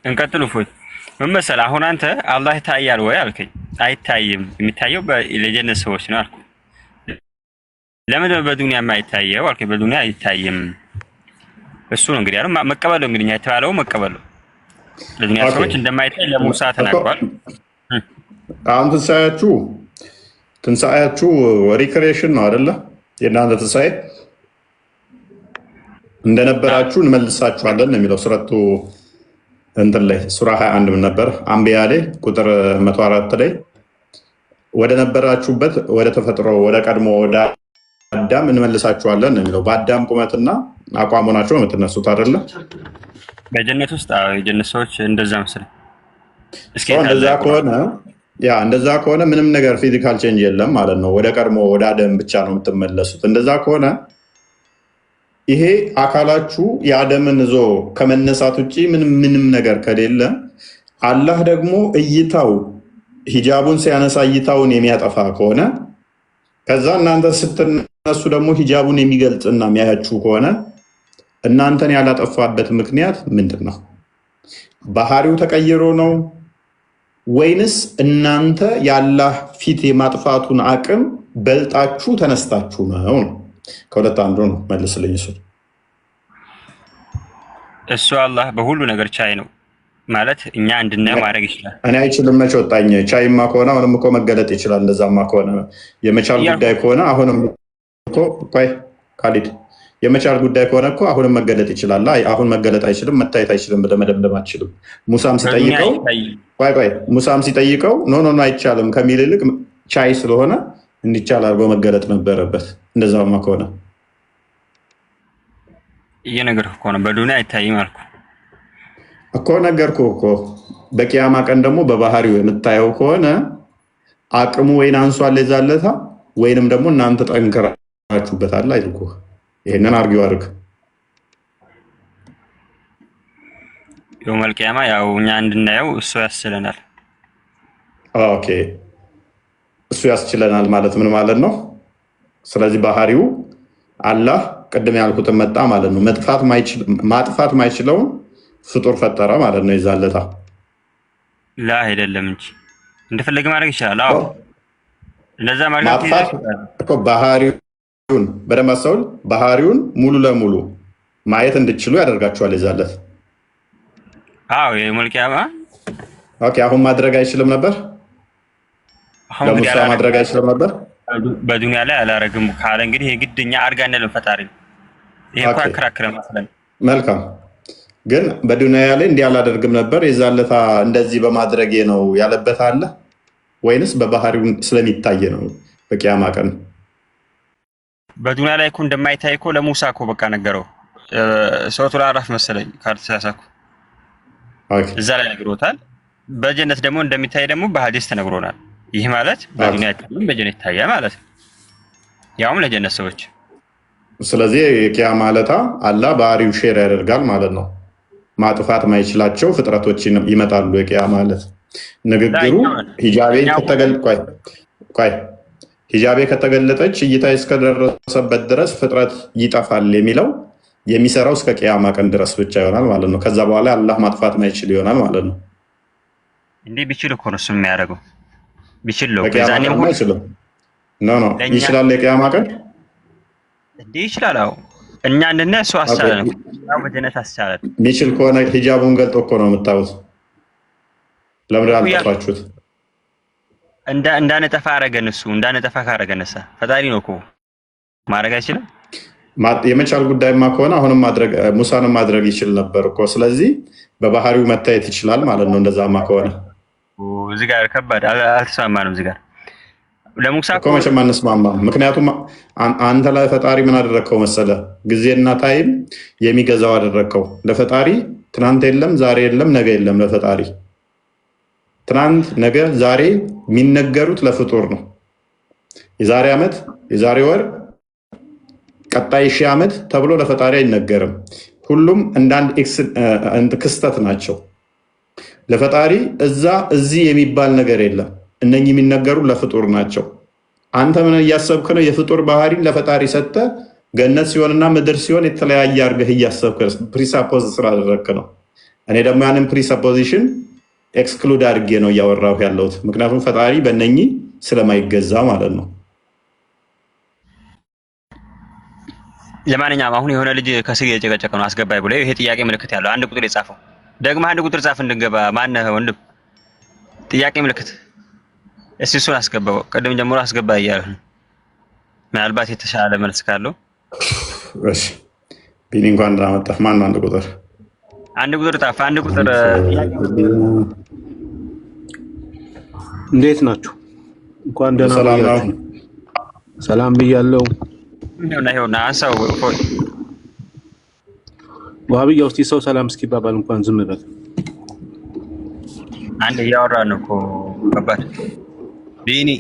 እንቀጥሉ ፎይ ምን መሰለህ አሁን አንተ አላህ ይታያል ወይ አልከኝ። አይታይም፣ የሚታየው ለጀነት ሰዎች ነው አልኩ። ለምን በዱንያ የማይታየው አልከኝ። በዱንያ አይታይም። እሱ ነው እንግዲህ አይደል መቀበል ነው እንግዲህ የተባለው መቀበል ነው። ለዱንያ ሰዎች እንደማይታይ ለሙሳ ተናግሯል። አሁን ትንሣኤያችሁ ሪክሬሽን ነው አይደለ? የእናንተ ትንሣኤ እንደነበራችሁ እንመልሳችኋለን ነው የሚለው ሱረቱ እንትን ላይ ሱራ 21 ምን ነበር? አንቢያ ላይ ቁጥር 104 ላይ ወደ ነበራችሁበት ወደ ተፈጥሮ ወደ ቀድሞ ወደ አዳም እንመልሳችኋለን ነው የሚለው። በአዳም ቁመትና አቋም ሆናችሁ የምትነሱት አይደለ? በጀነት ውስጥ የጀነት ሰዎች እንደዛ መሰለኝ። እስኪ እንደዛ ከሆነ ምንም ነገር ፊዚካል ቼንጅ የለም ማለት ነው። ወደ ቀድሞ ወደ አደም ብቻ ነው የምትመለሱት። እንደዛ ከሆነ ይሄ አካላችሁ የአደምን ይዞ ከመነሳት ውጭ ምንም ነገር ከሌለ አላህ ደግሞ እይታው ሂጃቡን ሲያነሳ እይታውን የሚያጠፋ ከሆነ ከዛ እናንተ ስትነሱ ደግሞ ሂጃቡን የሚገልጽና የሚያያችሁ ከሆነ እናንተን ያላጠፋበት ምክንያት ምንድን ነው? ባህሪው ተቀይሮ ነው ወይንስ እናንተ የአላህ ፊት የማጥፋቱን አቅም በልጣችሁ ተነስታችሁ ነው? ከሁለት አንዱ ነው። መልስልኝ። እሱ አላህ በሁሉ ነገር ቻይ ነው ማለት እኛ እንድናየው ማድረግ ይችላል። እኔ አይችልም መች ወጣኝ። ቻይማ ከሆነ አሁንም እኮ መገለጥ ይችላል። እንደዛማ ከሆነ የመቻል ጉዳይ ከሆነ አሁንም እኮ ቆይ ካሊድ የመቻል ጉዳይ ከሆነ እኮ አሁንም መገለጥ ይችላል። አይ አሁን መገለጥ አይችልም፣ መታየት አይችልም፣ መደምደም አትችልም። ሙሳም ሲጠይቀው ኖ አይቻልም ከሚል ይልቅ ቻይ ስለሆነ እንዲቻል አድርጎ መገለጥ ነበረበት። እንደዛማ ከሆነ እየነገርኩህ እኮ ነው። በዱንያ አይታይም አልኩ እኮ ነገርኩህ እኮ። በቂያማ ቀን ደግሞ በባህሪው የምታየው ከሆነ አቅሙ ወይን አንሷል የዛለታ ወይንም ደግሞ እናንተ ጠንክራችሁበታል አይልኩህ። ይሄንን አርጊው አድርግ። የውመል ቂያማ ያው እኛ እንድናየው እሱ ያስችለናል። ኦኬ እሱ ያስችለናል ማለት ምን ማለት ነው? ስለዚህ ባህሪው አላህ ቅድም ያልኩትን መጣ ማለት ነው። ማጥፋት ማይችለውን ፍጡር ፈጠረ ማለት ነው። ይዛለታ ላ አይደለም እንጂ እንደፈለገ ማድረግ ይችላል። አዎ እንደዛ ማድረግ እኮ ባህሪውን በደንብ አስተውል። ባህሪውን ሙሉ ለሙሉ ማየት እንድችሉ ያደርጋቸዋል። ይዛለት አዎ የውመል ቂያማ ኦኬ አሁን ማድረግ አይችልም ነበር። ለሙሳ ማድረግ አይችልም ነበር። በዱንያ ላይ አላረግም ካለ እንግዲህ የግድኛ አርጋ እንደለም ፈጣሪ ይሄ እኮ አከራከረ ማለት መልካም ግን በዱንያ ላይ እንዲህ አላደርግም ነበር የዛለታ እንደዚህ በማድረጌ ነው ያለበት አለ ወይንስ በባህሪው ስለሚታየ ነው? በቂያማ ቀን በዱንያ ላይ እኮ እንደማይታይ እኮ ለሙሳ እኮ በቃ ነገረው። ሱረቱል አዕራፍ መሰለኝ ካልተሳሳኩ እዛ ላይ ነግሮታል። በጀነት ደግሞ እንደሚታይ ደግሞ በሐዲስ ተነግሮናል። ይህ ማለት በዱንያ አይታይም በጀነት ይታያል ማለት ነው፣ ያውም ለጀነት ሰዎች። ስለዚህ የቂያማ ዕለት አላህ ባህሪው ሼር ያደርጋል ማለት ነው። ማጥፋት ማይችላቸው ፍጥረቶች ይመጣሉ። የቂያማ ዕለት ንግግሩ ሂጃቤ ከተገለጠች እይታ እስከደረሰበት ድረስ ፍጥረት ይጠፋል የሚለው የሚሰራው እስከ ቂያማ ቀን ድረስ ብቻ ይሆናል ማለት ነው። ከዛ በኋላ አላህ ማጥፋት ማይችል ይሆናል ማለት ነው። እንዲህ ቢችል እኮ ነው እሱ የሚያደርገው። ቢችል ነው ይችላል። የቂያማ ቀን እንዲህ ይችላል። አዎ እኛ እንደነ እሱ አሳለን በጀነት አሳለን ቢችል ከሆነ ሂጃቡን ገልጦ እኮ ነው የምታዩት። ለምን አልጠፋችሁት? እንዳነጠፋ አረገን። እሱ እንዳነጠፋ ካረገነሳ ፈጣሪ ነው እኮ ማድረግ አይችልም። የመቻል ጉዳይማ ከሆነ አሁንም ሙሳንም ማድረግ ይችል ነበር እኮ። ስለዚህ በባህሪው መታየት ይችላል ማለት ነው። እንደዛማ ከሆነ እዚህ ጋር ከባድ አልተስማማንም። እዚህ ጋር ለሙሳ እኮ መቼም አንስማማም። ምክንያቱም አንተ ላይ ፈጣሪ ምን አደረግከው መሰለ? ጊዜና ታይም የሚገዛው አደረግከው። ለፈጣሪ ትናንት የለም፣ ዛሬ የለም፣ ነገ የለም። ለፈጣሪ ትናንት፣ ነገ፣ ዛሬ የሚነገሩት ለፍጡር ነው። የዛሬ ዓመት፣ የዛሬ ወር፣ ቀጣይ 1000 ዓመት ተብሎ ለፈጣሪ አይነገርም። ሁሉም እንዳንድ ክስተት ናቸው። ለፈጣሪ እዚህ የሚባል ነገር የለም። እነኚህ የሚነገሩ ለፍጡር ናቸው። አንተ ምን እያሰብክ ነው? የፍጡር ባህሪን ለፈጣሪ ሰጠ። ገነት ሲሆንና ምድር ሲሆን የተለያየ አድርገህ እያሰብክ ፕሪሳፖዝ ስላደረግክ ነው። እኔ ደግሞ ያንን ፕሪሰፖዚሽን ኤክስክሉድ አድርጌ ነው እያወራሁ ያለሁት፣ ምክንያቱም ፈጣሪ በእነኚህ ስለማይገዛ ማለት ነው። ለማንኛውም አሁን የሆነ ልጅ ከስር የጨቀጨቀ ነው አስገባይ ብሎ ይሄ ጥያቄ ምልክት ያለው አንድ ቁጥር የጻፈው ደግሞ አንድ ቁጥር ጻፍ እንድንገባ ማነህ ወንድም? ጥያቄ ምልክት እሱን አስገባው። ቀደም ጀምሮ አስገባ እያለሁ ምናልባት የተሻለ መልስ ካለው እሺ። ቢኒ እንኳን እንዳመጣህ ማን ነው? አንድ ቁጥር ጻፍ። አንድ ቁጥር እንዴት ናችሁ? እንኳን ደህና ቆያችሁ። ሰላም ብያለሁ። ይኸውና አንሳው ዋብያ ውስጥ ሰው ሰላም እስኪባባል እንኳን ዝም በል። አንድ እያወራን እኮ ከባድ ቢኒ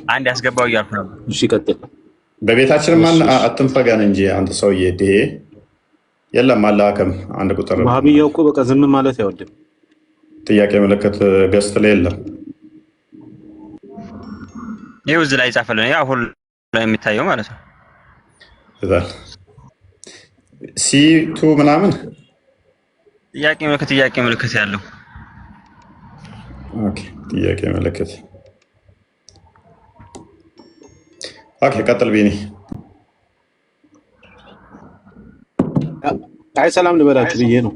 አንድ ያስገባው እያልኩ ነበር። እሺ ቀጥል። በቤታችን ማን አትንፈጋን እንጂ አንተ ሰውዬ ዴ የለም አላከም። አንድ ቁጥር ዋብያው እኮ በቃ ዝም ማለት አይወድም። ጥያቄ ምልክት ገስት ላይ የለም። ይኸው እዚህ ላይ ጻፈልን። ያው ሁሉ ላይ የሚታየው ማለት ነው። ሲቱ ምናምን ጥያቄ ምልክት ያለው ኦኬ። ጥያቄ ምልክት ኦኬ። ቀጥል ቢኒ። አይ ሰላም ልበላችሁ ብዬ ነው።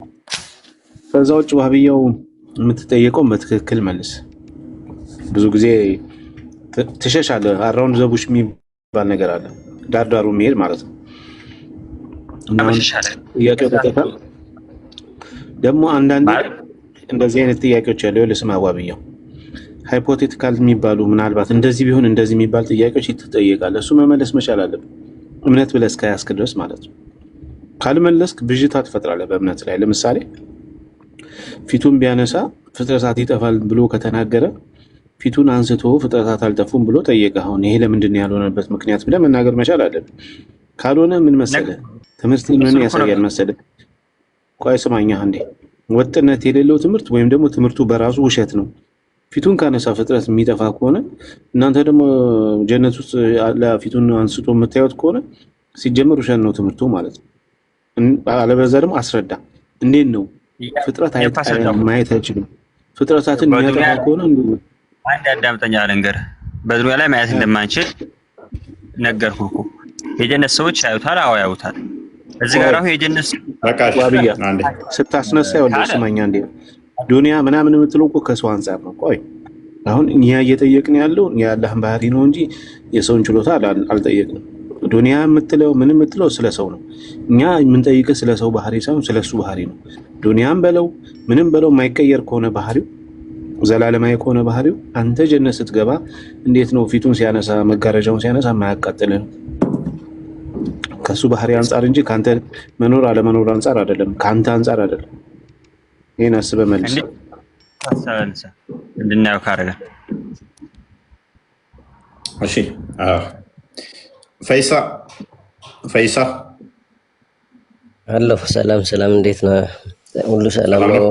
ከዛ ውጭ ዋህብያው የምትጠየቀውን በትክክል መልስ። ብዙ ጊዜ ትሸሻለህ። አራውንድ ዘቡሽ የሚባል ነገር አለ፣ ዳርዳሩ የሚሄድ ማለት ነው። ጥያቄው ቀጥታ ደግሞ አንዳንድ እንደዚህ አይነት ጥያቄዎች ያለው ለስማ ዋህብያው ሃይፖቴቲካል የሚባሉ ምናልባት እንደዚህ ቢሆን እንደዚህ የሚባል ጥያቄዎች ትጠየቃለህ። እሱ መመለስ መቻል አለብን፣ እምነት ብለህ እስከያዝክ ድረስ ማለት ነው። ካልመለስክ ብዥታ ትፈጥራለህ በእምነት ላይ። ለምሳሌ ፊቱን ቢያነሳ ፍጥረታት ይጠፋል ብሎ ከተናገረ ፊቱን አንስቶ ፍጥረታት አልጠፉም ብሎ ጠየቀ። አሁን ይሄ ለምንድን ነው ያልሆነበት ምክንያት ብለህ መናገር መቻል አለብን። ካልሆነ ምን መሰለህ ትምህርት ምን ያሳያል መሰለህ? ቆይ ስማኛ አንዴ። ወጥነት የሌለው ትምህርት ወይም ደግሞ ትምህርቱ በራሱ ውሸት ነው። ፊቱን ካነሳ ፍጥረት የሚጠፋ ከሆነ እናንተ ደግሞ ጀነት ውስጥ አለ ፊቱን አንስቶ የምታዩት ከሆነ ሲጀምር ውሸት ነው ትምህርቱ ማለት ነው። አለበዛ ደግሞ አስረዳ። እንዴት ነው ፍጥረት ማየት አይችልም? ፍጥረታትን የሚያጠፋ ከሆነ አንድ አዳምጠኛ ልንገርህ። በዱንያ ላይ ማየት እንደማንችል ነገርኩህ እኮ። የጀነት ሰዎች ያዩታል። አዎ ያዩታል። እዚህ ጋር አሁን የጀነት ዋብያ ስታስነሳ ይወልድ ስማኛ እንዴ ዱንያ ምናምን የምትለው እኮ ከሰው አንፃር ነው። ቆይ አሁን እኛ እየጠየቅን ያለው የአላህን ባህሪ ነው እንጂ የሰውን ችሎታ አልጠየቅንም። ዱንያ የምትለው ምን የምትለው ስለ ሰው ነው። እኛ የምንጠይቅህ ስለ ሰው ባህሪ ሳይሆን ስለ እሱ ባህሪ ነው። ዱንያም በለው ምንም በለው የማይቀየር ከሆነ ባህሪው ዘላለማዊ ከሆነ ባህሪው አንተ ጀነት ስትገባ እንዴት ነው ፊቱን ሲያነሳ መጋረጃውን ሲያነሳ የማያቃጥልህ? ከሱ ባህሪ አንፃር እንጂ ካንተ መኖር አለመኖር አንፃር አይደለም፣ ካንተ አንፃር አይደለም። ይሄን አስበህ መልስ። እንድናየው ካረገ እሺ። ፈይሳ አለሁ። ሰላም፣ እንዴት ነው? ሁሉ ሰላም ነው?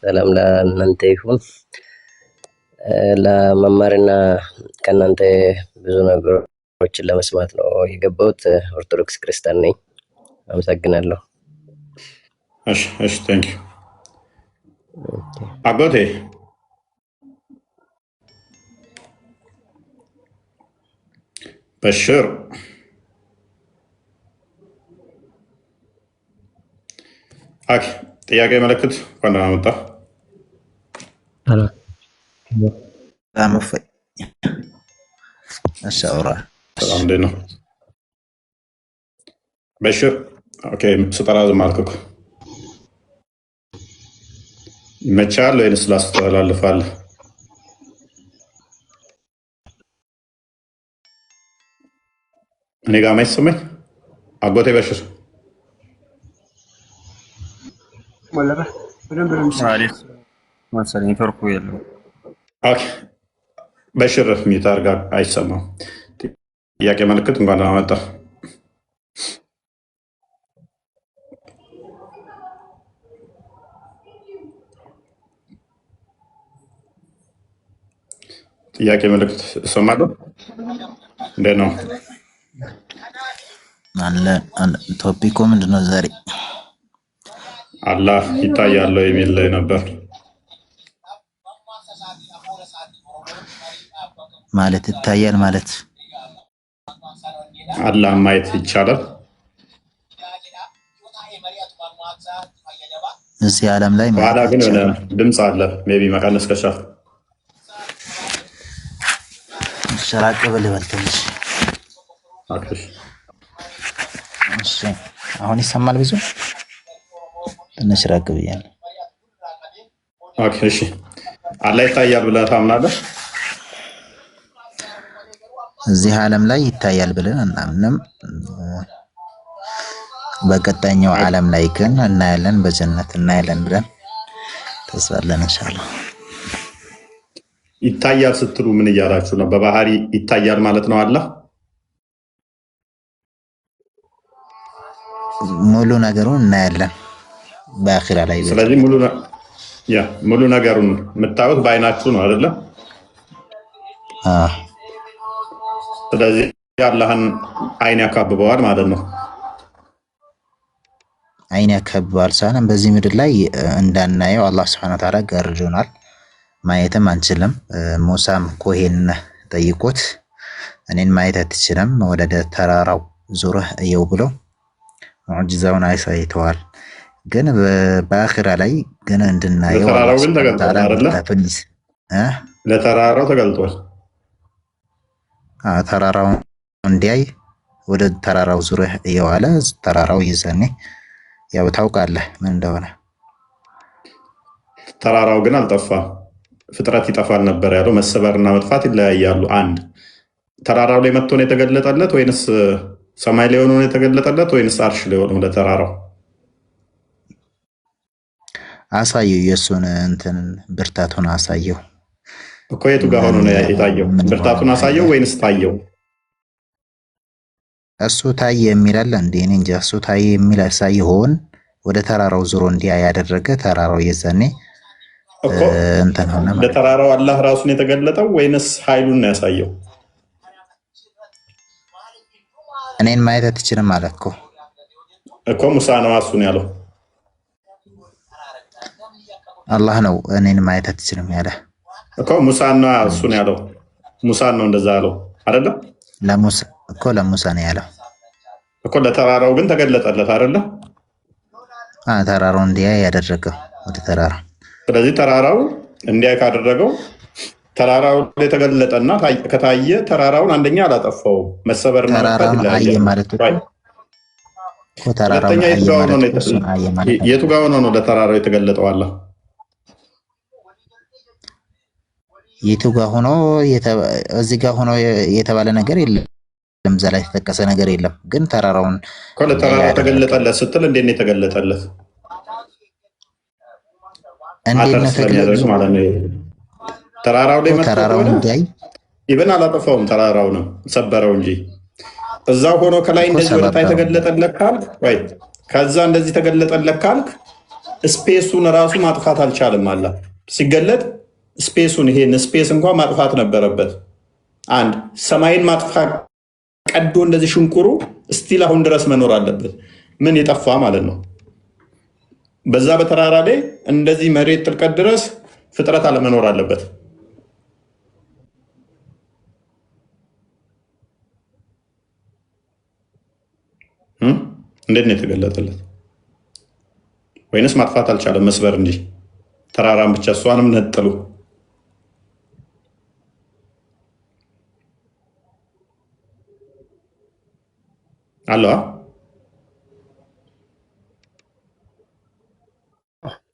ሰላም ለእናንተ ይሁን። ለመማርና ከእናንተ ብዙ ነገሮችን ለመስማት ነው የገባሁት። ኦርቶዶክስ ክርስቲያን ነኝ። አመሰግናለሁ። እሺ ቴንክ ዩ አጎቴ። በሽር ጥያቄ ምልክት እንኳን ደህና መጣህ። ሰላም እንዴት ነው በሽር? ኦኬ ስጠራ ዝም አልክ እኮ። ይመችሃል ወይንስ ላስተላልፋለህ? እኔ ጋር የማይሰማኝ አጎቴ በሽር በሽር ሚዩት አድርጋ አይሰማም። ጥያቄ ምልክት እንኳን ደህና መጣህ። ጥያቄ ምልክት እሰማለሁ። እንዴት ነው? ቶፒኩ ምንድን ነው ዛሬ? አላህ ይታያል የሚል ነበር። ማለት ይታያል ማለት አላህ ማየት ይቻላል እዚህ ዓለም ላይ በኋላ ማለት ግን የሆነ ይቻላል። ድምፅ አለ ሜቢ መቀነስ ከቻልክ ሸራቅ ብልበል ትንሽ። አክሽ እሺ አሁን ይሰማል? ብዙ ትንሽ ራቅ ብያለሁ። ኦኬ እሺ አላህ ይታያል ብለህ ታምናለህ? እዚህ ዓለም ላይ ይታያል ብለን አናምንም። በቀጣይኛው ዓለም ላይ ግን እናያለን፣ በጀነት እናያለን ብለን ተስፋ አለን ኢንሻአላህ። ይታያል ስትሉ ምን እያላችሁ ነው? በባህሪ ይታያል ማለት ነው አላህ? ሙሉ ነገሩን እናያለን በአኺራ ላይ። ስለዚህ ሙሉ ነገሩን የምታዩት በአይናችሁ ነው አይደለ? ስለዚህ የአላህን አይን ያካብበዋል ማለት ነው። አይን ያካብበዋል ሳይሆን በዚህ ምድር ላይ እንዳናየው አላህ ሱብሓነሁ ወተዓላ ጋርዶናል፣ ማየትም አንችልም። ሙሳም ኮሄን ጠይቆት እኔን ማየት አትችልም፣ ወደ ተራራው ዙረህ እየው ብለው ሙዕጂዛውን አሳይተዋል። ግን በአኺራ ላይ ግን እንድናየው ለተራራው ግን ተገልጧል አይደለ? ለተራራው ተገልጧል። ተራራው እንዲያይ ወደ ተራራው ዙሪያ እየዋለ ተራራው ይዘኔ ያው ታውቃለህ ምን እንደሆነ። ተራራው ግን አልጠፋም። ፍጥረት ይጠፋል ነበር ያለው። መሰበርና መጥፋት ይለያያሉ። አንድ ተራራው ላይ መጥቶ ነው የተገለጠለት ወይንስ ሰማይ ላይ ሆኖ ነው የተገለጠለት ወይንስ አርሽ ላይ ሆኖ? ለተራራው አሳየው፣ የእሱን እንትን ብርታቱን አሳየው እኮ። የቱ ጋር ሆኖ ነው የታየው? ብርታቱን አሳየው ወይንስ ታየው? እሱ ታየ የሚላል እንዴ? እኔ እንጃ። እሱ ታየ የሚል ሳይሆን ወደ ተራራው ዙሮ እንዲያ ያደረገ ተራራው የዛኔ እኮ እንትን ሆነ ማለት። ለተራራው አላህ ራሱን የተገለጠው ወይንስ ኃይሉን ነው ያሳየው? እኔን ማየት አትችልም ማለት እኮ ሙሳ ነው እሱን ያለው። አላህ ነው እኔን ማየት አትችልም ያለ እኮ ሙሳና እሱን ያለው። ሙሳን ነው እንደዛ ያለው አይደለ? ለሙሳ እኮ ለሙሳ ነው ያለው እኮ። ለተራራው ግን ተገለጠለት አይደለ? ተራራው እንዲያ ያደረገው ወደ ተራራው። ስለዚህ ተራራው እንዲያ ካደረገው ተራራው ላይ ተገለጠና ከታየ ተራራውን አንደኛ አላጠፋውም። መሰበርና መጥፋት ይለያያል ማለት ነው። ሁለተኛ የቱ ጋር ሆኖ ነው ለተራራው የተገለጠው አላህ? የቱ ጋር ሆኖ እዚህ ጋር ሆኖ የተባለ ነገር የለም። እዛ ላይ የተጠቀሰ ነገር የለም። ግን ተራራውን ለተራራው ተገለጠለት ስትል እንዴት ነው የተገለጠለት? እንዴት ነው ተገለጠለት ማለት ነው? ተራራው ላይ ተራራውን እንዲያይ ኢብን አላጠፋውም፣ ተራራውንም ሰበረው እንጂ እዛው ሆኖ ከላይ እንደዚህ ወደ ታች ተገለጠለት ካልክ ወይ ከዛ እንደዚህ ተገለጠለት ካልክ ስፔሱን ራሱ ማጥፋት አልቻለም። አላ ሲገለጥ ስፔሱን ይሄን ስፔስ እንኳን ማጥፋት ነበረበት። አንድ ሰማይን ማጥፋት ቀዶ እንደዚህ ሽንቁሩ ስቲል አሁን ድረስ መኖር አለበት። ምን የጠፋ ማለት ነው? በዛ በተራራ ላይ እንደዚህ መሬት ጥልቀት ድረስ ፍጥረት አለመኖር አለበት። እንዴት ነው የተገለጠለት? ወይንስ ማጥፋት አልቻለም? መስበር እንጂ ተራራን ብቻ እሷንም ነጥሉ። አለዋ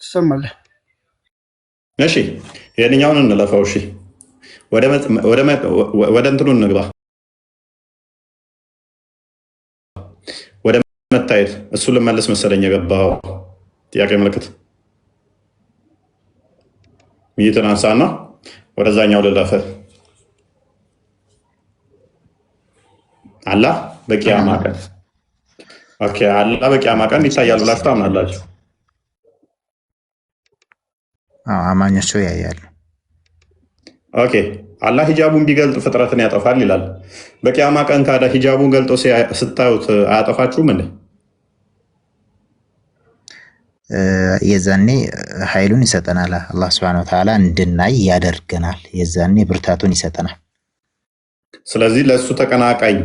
ትሰማለህ? እሺ ይሄንኛውን እንለፈው። እሺ ወደ እንትኑ እንግባ። ወደ መታየት እሱ ልመልስ መሰለኝ የገባው ጥያቄ ምልክት ይህትን አንሳና ወደዛኛው ልለፈ። አላህ በቂያማ ቀን ኦኬ፣ አላህ በቂያማ ቀን ይታያል ብላችሁ ታምናላችሁ? አማኞቹ ያያሉ። ኦኬ፣ አላህ ሂጃቡን ቢገልጥ ፍጥረትን ያጠፋል ይላል። በቂያማ ቀን ካዳ ሂጃቡን ገልጦ ስታዩት አያጠፋችሁም እንዴ? የዛኔ ኃይሉን ይሰጠናል። አላህ ሱብሓነሁ ወተዓላ እንድናይ ያደርገናል። የዛኔ ብርታቱን ይሰጠናል። ስለዚህ ለእሱ ተቀናቃኝ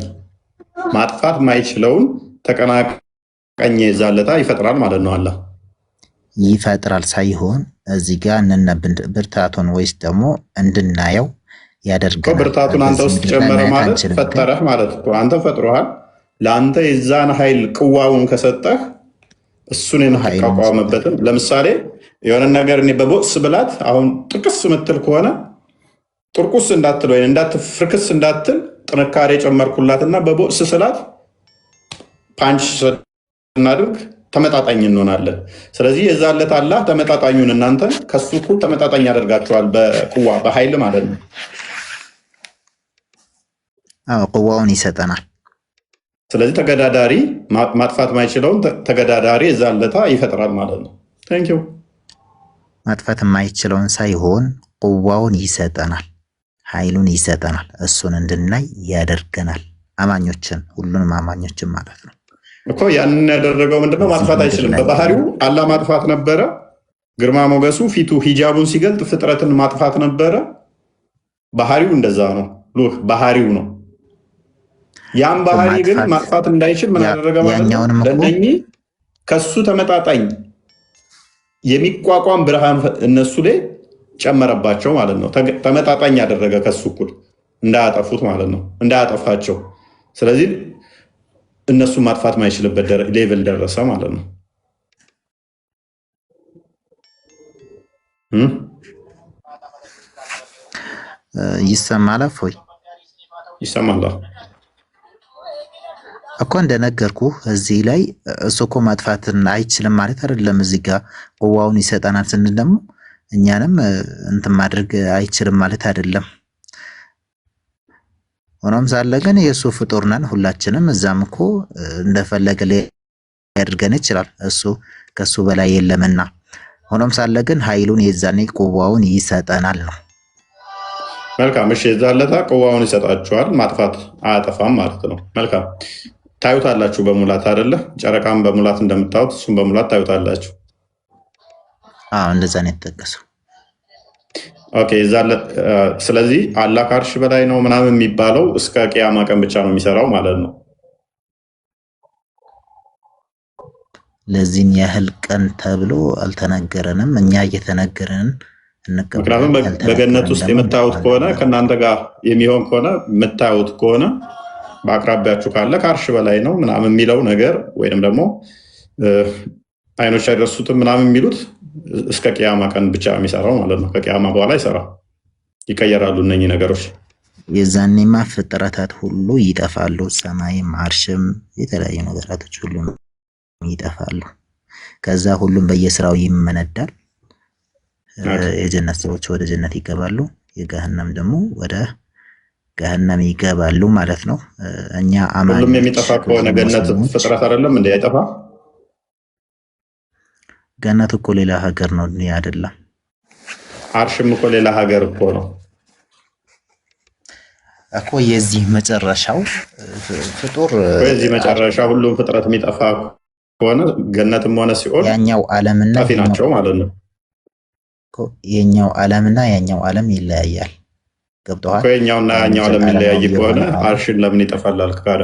ማጥፋት ማይችለውን ተቀናቃኝ የዛለታ ይፈጥራል ማለት ነው። አላህ ይፈጥራል ሳይሆን እዚህ ጋር ብርታቱን ወይስ ደግሞ እንድናየው ያደርገናል። ብርታቱን አንተ ውስጥ ጨመረ ማለት ፈጠረህ ማለት እኮ አንተ ፈጥሮሃል። ለአንተ የዛን ኃይል ቅዋውን ከሰጠህ እሱን የምትቋቋምበትን ለምሳሌ የሆነ ነገር እኔ በቦክስ ብላት አሁን ጥቅስ ምትል ከሆነ ጥርቁስ እንዳትል ወይ ፍርክስ እንዳትል ጥንካሬ ጨመርኩላትና በቦክስ ስላት ፓንች እናድርግ ተመጣጣኝ እንሆናለን። ስለዚህ የዛለት አላህ ተመጣጣኙን እናንተ ከሱ እኩል ተመጣጣኝ ያደርጋቸዋል በቅዋ በኃይል ማለት ነው። ቅዋውን ይሰጠናል። ስለዚህ ተገዳዳሪ ማጥፋት ማይችለውን ተገዳዳሪ የዛለታ ይፈጥራል ማለት ነው። ታንኪዩ ማጥፋት የማይችለውን ሳይሆን ቅዋውን ይሰጠናል፣ ኃይሉን ይሰጠናል። እሱን እንድናይ ያደርገናል። አማኞችን ሁሉንም አማኞችን ማለት ነው እኮ ያንን ያደረገው ምንድነው? ማጥፋት አይችልም። በባህሪው አላህ ማጥፋት ነበረ። ግርማ ሞገሱ ፊቱ ሂጃቡን ሲገልጥ ፍጥረትን ማጥፋት ነበረ። ባህሪው እንደዛ ነው። ባህሪው ነው። ያን ባህሪ ግን ማጥፋት እንዳይችል ምን አደረገ ማለት ነው? ለእነኚህ ከሱ ተመጣጣኝ የሚቋቋም ብርሃን እነሱ ላይ ጨመረባቸው ማለት ነው። ተመጣጣኝ ያደረገ ከሱ እኩል እንዳያጠፉት ማለት ነው፣ እንዳያጠፋቸው። ስለዚህ እነሱ ማጥፋት ማይችልበት ሌቭል ደረሰ ማለት ነው። ይሰማል እፎይ? ይሰማል እኮ እንደነገርኩ እዚህ ላይ እሱ እኮ ማጥፋትን አይችልም ማለት አይደለም። እዚህ ጋር ቅዋውን ይሰጠናል ስንል ደግሞ እኛንም እንትን ማድረግ አይችልም ማለት አይደለም። ሆኖም ሳለ ግን የእሱ ፍጡር ነን ሁላችንም። እዛም እኮ እንደፈለገ ሊያደርገን ይችላል፣ እሱ ከሱ በላይ የለምና። ሆኖም ሳለ ግን ኃይሉን የዛኔ ቅዋውን ይሰጠናል ነው። መልካም እሺ፣ የዛለታ ቅዋውን ይሰጣችኋል፣ ማጥፋት አያጠፋም ማለት ነው። መልካም ታዩታላችሁ በሙላት አይደለ? ጨረቃም በሙላት እንደምታዩት እሱም በሙላት ታዩታላችሁ። እንደዛ ነው የተጠቀሰው። ኦኬ። ስለዚህ አላህ ከአርሽ በላይ ነው ምናምን የሚባለው እስከ ቅያማ ቀን ብቻ ነው የሚሰራው ማለት ነው። ለዚህን ያህል ቀን ተብሎ አልተነገረንም። እኛ እየተነገረን ምክንያቱም በገነት ውስጥ የምታዩት ከሆነ ከእናንተ ጋር የሚሆን ከሆነ የምታዩት ከሆነ በአቅራቢያችሁ ካለ ከአርሽ በላይ ነው ምናምን የሚለው ነገር ወይም ደግሞ አይኖች አይደርሱትም ምናምን የሚሉት እስከ ቅያማ ቀን ብቻ የሚሰራው ማለት ነው። ከቅያማ በኋላ ይሰራ ይቀየራሉ እነኚህ ነገሮች። የዛኔማ ፍጥረታት ሁሉ ይጠፋሉ። ሰማይም፣ አርሽም፣ የተለያዩ ነገራቶች ሁሉ ይጠፋሉ። ከዛ ሁሉም በየስራው ይመነዳል። የጀነት ሰዎች ወደ ጀነት ይገባሉ፣ የገሃነም ደግሞ ወደ ገሃነም ይገባሉ ማለት ነው። እኛ አማኝ ሁሉም የሚጠፋ ከሆነ ገነት ፍጥረት አይደለም እንዴ? አይጠፋ? ገነት እኮ ሌላ ሀገር ነው አይደለም? አርሽም እኮ ሌላ ሀገር እኮ ነው እኮ። የዚህ መጨረሻው ፍጡር የዚህ መጨረሻ ሁሉም ፍጥረት የሚጠፋ ከሆነ ገነትም ሆነ ሲኦል ያኛው ዓለምና ጠፊ ናቸው ማለት ነው። የኛው ዓለምና ያኛው ዓለም ይለያያል። ገብቶሃል? የኛውና ያኛው ዓለም ይለያይ ከሆነ አርሽን ለምን ይጠፋላል ካለ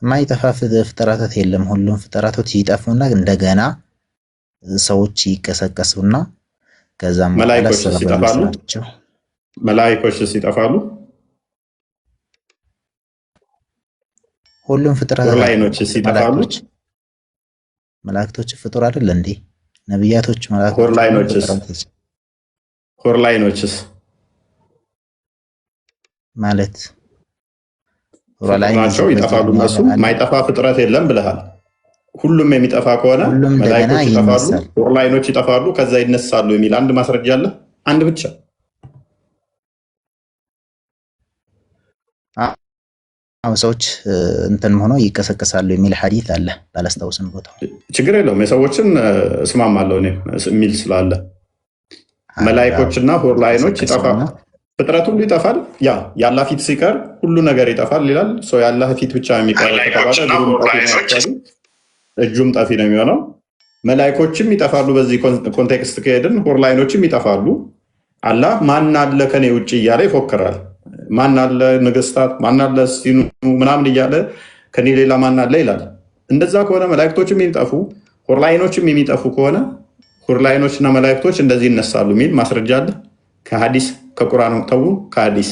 ማይጠፋ ፍጥረታት የለም። ሁሉም ፍጥረቶች ይጠፉና እንደገና ሰዎች ይቀሰቀሱና ከዛም መላእክቶች ይጠፋሉ። መላእክቶች ይጠፋሉ። ሁሉም ፍጥረታት ላይኖች ይጠፋሉ። መላእክቶች ፍጡር አይደል እንዴ? ነብያቶች መላእክቶች ሆርላይኖችስ ማለት ናቸው ይጠፋሉ። እነሱ ማይጠፋ ፍጥረት የለም ብለሃል። ሁሉም የሚጠፋ ከሆነ መላእክቶች ይጠፋሉ፣ ሆርላይኖች ይጠፋሉ፣ ከዛ ይነሳሉ የሚል አንድ ማስረጃ አለ። አንድ ብቻ ሰዎች እንትን ሆኖ ይቀሰቀሳሉ የሚል ሐዲስ አለ። ባላስታውስም ቦታው ችግር የለውም። የሰዎችን እስማማለሁ እኔ የሚል ስላለ መላእክቶችና ሆርላይኖች ይጠፋሉ። ፍጥረት ሁሉ ይጠፋል። የአላህ ፊት ሲቀር ሁሉ ነገር ይጠፋል ይላል። የአላህ ፊት ብቻ የሚቀር ከተባለ እጁም ጠፊ ነው የሚሆነው። መላይኮችም ይጠፋሉ። በዚህ ኮንቴክስት ከሄድን ሁርላይኖችም ይጠፋሉ። አላህ ማን አለ ከኔ ውጭ እያለ ይፎክራል። ማን አለ ንግስታት፣ ማን አለ ሲኑ ምናምን እያለ ከኔ ሌላ ማን አለ ይላል። እንደዛ ከሆነ መላእክቶችም የሚጠፉ ሁርላይኖችም የሚጠፉ ከሆነ ሁርላይኖች እና መላእክቶች እንደዚህ ይነሳሉ የሚል ማስረጃ አለ ከሀዲስ ከቁርአን ተው ከሀዲስ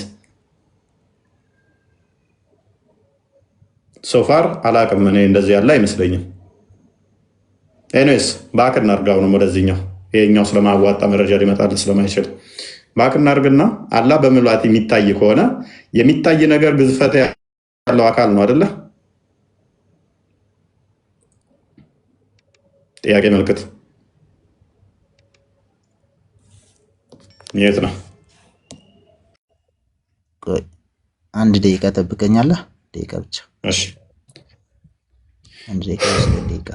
ሶፋር አላቅም። እኔ እንደዚህ ያለ አይመስለኝም። ኤኒዌይስ ባክ እናድርጋው ነው ወደዚህኛው። ይሄኛው ስለማዋጣ መረጃ ሊመጣል ስለማይችል ባክ እናድርግና አላህ በምልአት የሚታይ ከሆነ የሚታይ ነገር ግዝፈት ያለው አካል ነው አይደለ? ጥያቄ ምልክት የት ነው? አንድ ደቂቃ ጠብቀኛለህ። ደቂቃ ብቻ። እሺ አንድ ደቂቃ።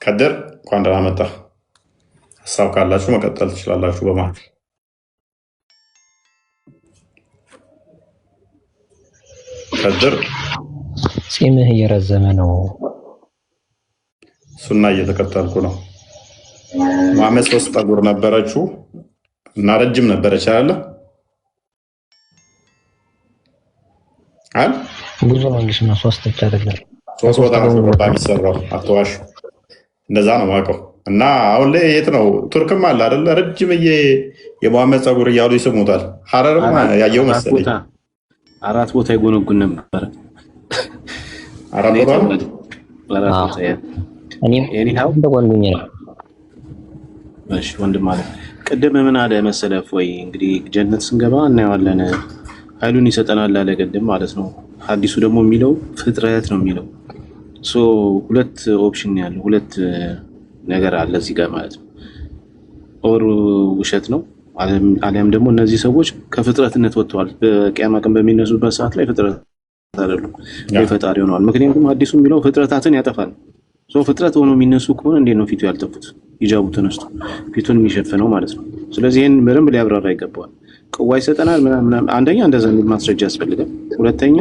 ከድር እንኳን ደህና መጣ። ሀሳብ ካላችሁ መቀጠል ትችላላችሁ። በመሀል ከድር ጺምህ እየረዘመ ነው። ሱና እየተከተልኩ ነው። መሐመድ 3 ጠጉር ነበረችው እና ረጅም ነበረች አለ ብዙ ነው እንግዲህ ነው 3 ብቻ አይደለም። 3 ቦታ ነው የሚሰራው። አትዋሽ። እንደዛ ነው የማውቀው። እና አሁን ላይ የት ነው? ቱርክም አለ አይደለ? ረጅምዬ የመሐመድ ፀጉር እያሉ ይስሙታል። ሐረርም ያየው መሰለኝ 4 ቦታ ይጎነጉን ነበር። 4 ቦታ ነው። እኔም እንደጓንጉኝ ነው። እሺ ወንድም ማለት ቅድም ምን አለ መሰለህ ወይ እንግዲህ ጀነት ስንገባ እናየዋለን ኃይሉን ይሰጠናል አለ ቅድም ማለት ነው። ሐዲሱ ደግሞ የሚለው ፍጥረት ነው የሚለው። ሁለት ኦፕሽን ያለው ሁለት ነገር አለ እዚህ ጋር ማለት ነው። ኦር ውሸት ነው አሊያም ደግሞ እነዚህ ሰዎች ከፍጥረትነት ወጥተዋል። በቂያማ ቀን በሚነሱበት ሰዓት ላይ ፍጥረት አይደሉም ወይ ፈጣሪ ሆነዋል። ምክንያቱም ሐዲሱ የሚለው ፍጥረታትን ያጠፋል። ፍጥረት ሆኖ የሚነሱ ከሆነ እንዴት ነው ፊቱ ያልጠፉት? ሂጃቡ ተነስቶ ፊቱን የሚሸፍነው ማለት ነው። ስለዚህ ይህን በደንብ ሊያብራራ ይገባዋል። ቅዋ ይሰጠናል ምናምን። አንደኛ እንደዛ የሚል ማስረጃ ያስፈልጋል። ሁለተኛ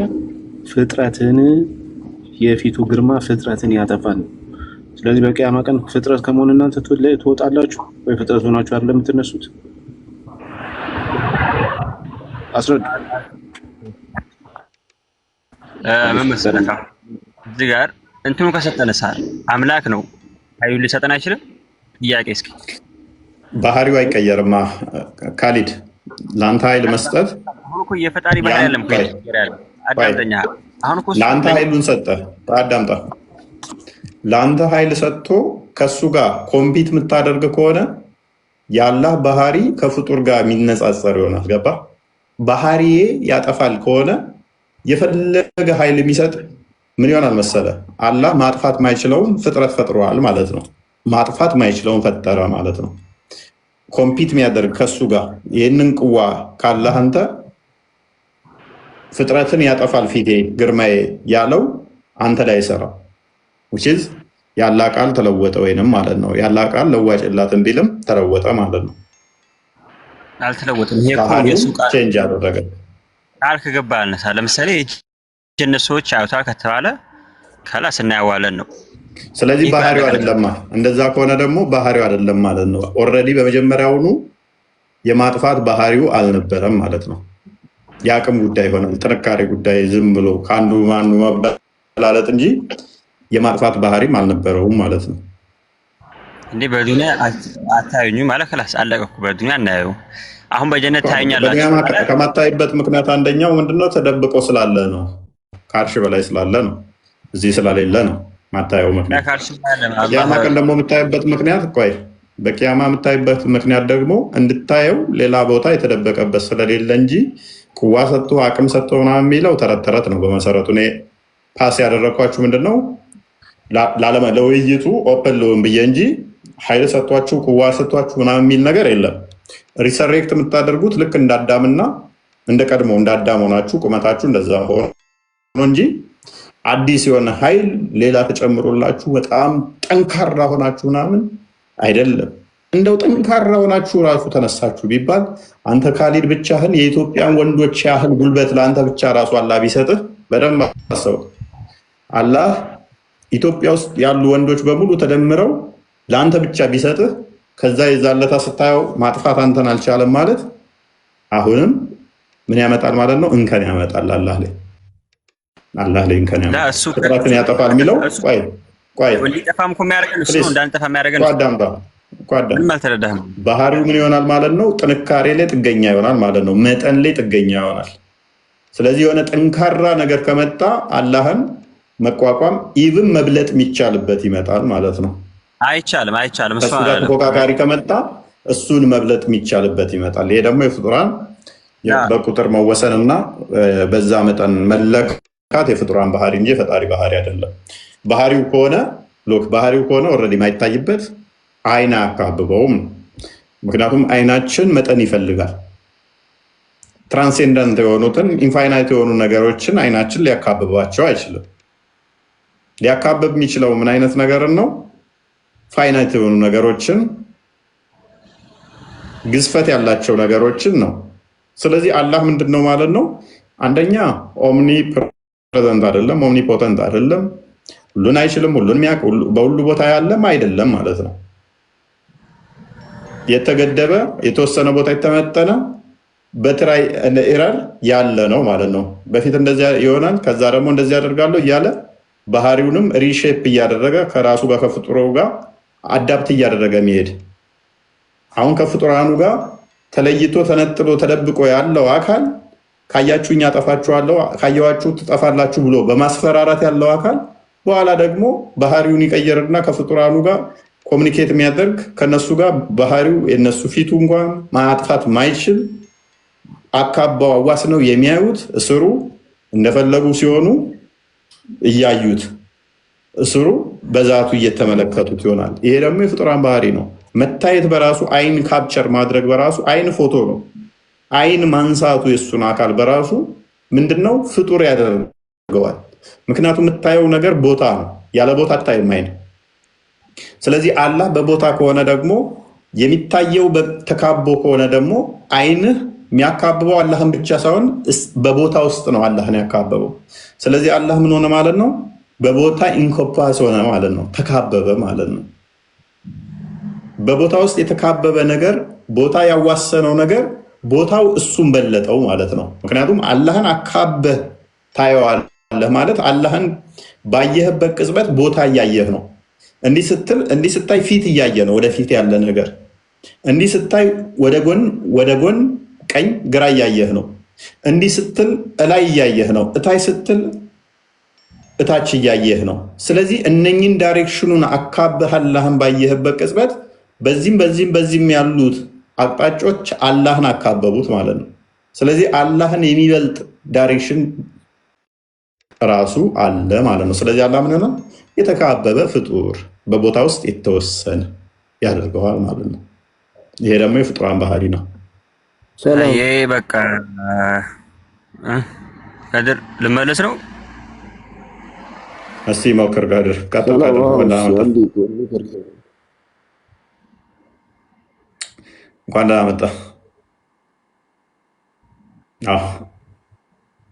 ፍጥረትን የፊቱ ግርማ ፍጥረትን ያጠፋል። ስለዚህ በቂያማ ቀን ፍጥረት ከመሆን እናንተ ትወጣላችሁ ወይ ፍጥረት ሆናችሁ አይደለም የምትነሱት? አስረዱ። ምን መሰለህ እዚህ ጋር እንትኑ ከሰጠንሳ አምላክ ነው ኃይሉን ሊሰጠን አይችልም? ጥያቄ እስኪ ባህሪው አይቀየርማ ካሊድ ለአንተ ኃይል መስጠት አሁን እኮ የፈጣሪ ባህሪ አይደለም እኮ አዳምጠኛ። አሁን እኮ ለአንተ ኃይሉን ሰጠ። አዳምጣ። ለአንተ ኃይል ሰጥቶ ከሱ ጋር ኮምፒት የምታደርግ ከሆነ የአላህ ባህሪ ከፍጡር ጋር የሚነጻጸር ይሆናል። ገባ? ባህሪዬ ያጠፋል ከሆነ የፈለገ ኃይል የሚሰጥ ምን ይሆናል መሰለ? አላህ ማጥፋት ማይችለውን ፍጥረት ፈጥሯል ማለት ነው። ማጥፋት ማይችለውን ፈጠረ ማለት ነው። ኮምፒት የሚያደርግ ከሱ ጋር ይህንን ቅዋ ካላህ አንተ ፍጥረትን ያጠፋል ፊቴ ግርማዬ ያለው አንተ ላይ አይሰራ። ውችዝ ያላ ቃል ተለወጠ ወይንም ማለት ነው። ያላ ቃል ለዋጭ የላትም ቢልም ተለወጠ ማለት ነው። አልተለወጠም። ይሄ እኮ የሱ ቃል ቼንጅ አደረገ። ቃል ከገባ አልነሳ። ለምሳሌ ጀነት ሰዎች አውታል ከተባለ ከላስ እናያዋለን ነው። ስለዚህ ባህሪው አይደለም። እንደዛ ከሆነ ደግሞ ባህሪው አይደለም ማለት ነው። ኦልሬዲ በመጀመሪያውኑ የማጥፋት ባህሪው አልነበረም ማለት ነው። የአቅም ጉዳይ ይሆናል፣ ጥንካሬ ጉዳይ፣ ዝም ብሎ ከአንዱ ማኑ መበላለጥ እንጂ የማጥፋት ባህሪም አልነበረውም ማለት ነው። እንዴ በዱንያ አታዩኝ ማለት ከላስ አለቀ እኮ። በዱንያ እናየው። አሁን በጀነት ታዩኛላችሁ። ከማታይበት ምክንያት አንደኛው ምንድነው? ተደብቆ ስላለ ነው። ከአርሽ በላይ ስላለ ነው። እዚህ ስለሌለ ነው ማታየው ምክንያት። ቂያማ ቀን ደግሞ የምታይበት ምክንያት በቂያማ የምታይበት ምክንያት ደግሞ እንድታየው ሌላ ቦታ የተደበቀበት ስለሌለ እንጂ ቁዋ ሰጥቶ አቅም ሰጥቶ ምናምን የሚለው ተረት ተረት ነው በመሰረቱ። እኔ ፓስ ያደረግኳችሁ ምንድነው ለውይይቱ ኦፕን ልውን ብዬ እንጂ ኃይል ሰጥቷችሁ ቁዋ ሰጥቷችሁ ምናምን የሚል ነገር የለም። ሪሰሬክት የምታደርጉት ልክ እንዳዳምና እንደ ቀድሞ እንዳዳም ሆናችሁ ቁመታችሁ እንደዛ ሆኖ እንጂ አዲስ የሆነ ኃይል ሌላ ተጨምሮላችሁ በጣም ጠንካራ ሆናችሁ ምናምን አይደለም። እንደው ጠንካራ ሆናችሁ ራሱ ተነሳችሁ ቢባል አንተ ካሊድ ብቻህን የኢትዮጵያን ወንዶች ያህል ጉልበት ለአንተ ብቻ ራሱ አላህ ቢሰጥህ በደንብ አስበው። አላህ ኢትዮጵያ ውስጥ ያሉ ወንዶች በሙሉ ተደምረው ለአንተ ብቻ ቢሰጥህ ከዛ የዛለታ ስታየው ማጥፋት አንተን አልቻለም ማለት አሁንም ምን ያመጣል ማለት ነው? እንከን ያመጣል አላህ ላይ እንከን ያመጣል። ፍጥረትን ያጠፋል የሚለው ቆይ እንዲጠፋም እኮ የሚያደርገን እሱ ነው። እንዳንጠፋ የሚያደርገን ምን አልተረዳህም? ባህሪው ምን ይሆናል ማለት ነው? ጥንካሬ ላይ ጥገኛ ይሆናል ማለት ነው። መጠን ላይ ጥገኛ ይሆናል። ስለዚህ የሆነ ጠንካራ ነገር ከመጣ አላህን መቋቋም ኢቭን መብለጥ የሚቻልበት ይመጣል ማለት ነው። አይቻልም። እሱ ጋር ተፎካካሪ ከመጣ እሱን መብለጥ የሚቻልበት ይመጣል። ይሄ ደግሞ የፍጡራን በቁጥር መወሰን እና በዛ መጠን መለካት የፍጡራን ባህሪ እንጂ የፈጣሪ ባህሪ አይደለም። ባህሪው ከሆነ ኦልሬዲ የማይታይበት አይን አያካብበውም። ምክንያቱም አይናችን መጠን ይፈልጋል። ትራንሴንደንት የሆኑትን ኢንፋይናይት የሆኑ ነገሮችን አይናችን ሊያካብባቸው አይችልም። ሊያካብብ የሚችለው ምን አይነት ነገርን ነው? ፋይናይት የሆኑ ነገሮችን፣ ግዝፈት ያላቸው ነገሮችን ነው። ስለዚህ አላህ ምንድን ነው ማለት ነው? አንደኛ ኦምኒ ፕሬዘንት አይደለም፣ ኦምኒ ፖተንት አይደለም፣ ሁሉን አይችልም፣ ሁሉን የሚያውቅ በሁሉ ቦታ ያለም አይደለም ማለት ነው። የተገደበ የተወሰነ ቦታ የተመጠነ በትራይ ኤረር ያለ ነው ማለት ነው። በፊት እንደዚያ ይሆናል፣ ከዛ ደግሞ እንደዚህ ያደርጋለሁ እያለ ባህሪውንም ሪሼፕ እያደረገ ከራሱ ጋር ከፍጡሩ ጋር አዳፕት እያደረገ የሚሄድ አሁን ከፍጡራኑ ጋር ተለይቶ ተነጥሎ ተደብቆ ያለው አካል ካያችሁኝ አጠፋችኋለሁ፣ ካየዋችሁ ትጠፋላችሁ ብሎ በማስፈራራት ያለው አካል በኋላ ደግሞ ባህሪውን ይቀየርና ከፍጡራኑ ጋር ኮሚኒኬት የሚያደርግ ከነሱ ጋር ባህሪው የነሱ ፊቱ እንኳን ማጥፋት ማይችል አካባው አዋስ ነው የሚያዩት። እስሩ እንደፈለጉ ሲሆኑ እያዩት እስሩ በዛቱ እየተመለከቱት ይሆናል። ይሄ ደግሞ የፍጡራን ባህሪ ነው። መታየት በራሱ አይን ካፕቸር ማድረግ በራሱ አይን ፎቶ ነው። አይን ማንሳቱ የሱን አካል በራሱ ምንድነው? ፍጡር ያደርገዋል። ምክንያቱም የምታየው ነገር ቦታ ነው። ያለ ቦታ አታይም አይን። ስለዚህ አላህ በቦታ ከሆነ ደግሞ የሚታየው ተካቦ ከሆነ ደግሞ አይንህ የሚያካብበው አላህን ብቻ ሳይሆን በቦታ ውስጥ ነው አላህን ያካበበው። ስለዚህ አላህ ምን ሆነ ማለት ነው? በቦታ ኢንኮምፓስ ሆነ ማለት ነው። ተካበበ ማለት ነው። በቦታ ውስጥ የተካበበ ነገር፣ ቦታ ያዋሰነው ነገር ቦታው እሱን በለጠው ማለት ነው። ምክንያቱም አላህን አካበህ ታየዋለህ ማለት አላህን ባየህበት ቅጽበት ቦታ እያየህ ነው። እንዲህ ስታይ ፊት እያየ ነው፣ ወደፊት ያለ ነገር። እንዲህ ስታይ ወደ ጎን ቀኝ ግራ እያየህ ነው። እንዲህ ስትል እላይ እያየህ ነው። እታይ ስትል እታች እያየህ ነው። ስለዚህ እነኝን ዳይሬክሽኑን አካበህ አላህን ባየህበት ቅጽበት በዚህም ያሉት አቅጣጫዎች አላህን አካበቡት ማለት ነው። ስለዚህ አላህን የሚበልጥ ዳይሬክሽን ራሱ አለ ማለት ነው። ስለዚህ አላህ ምን ሆነ? የተካበበ ፍጡር በቦታ ውስጥ የተወሰነ ያደርገዋል ማለት ነው። ይሄ ደግሞ የፍጡራን ባህሪ ነው። ይሄ በቃ ከድር ልመለስ ነው። እስቲ ሞክር ጋድር እንኳን ደህና መጣ።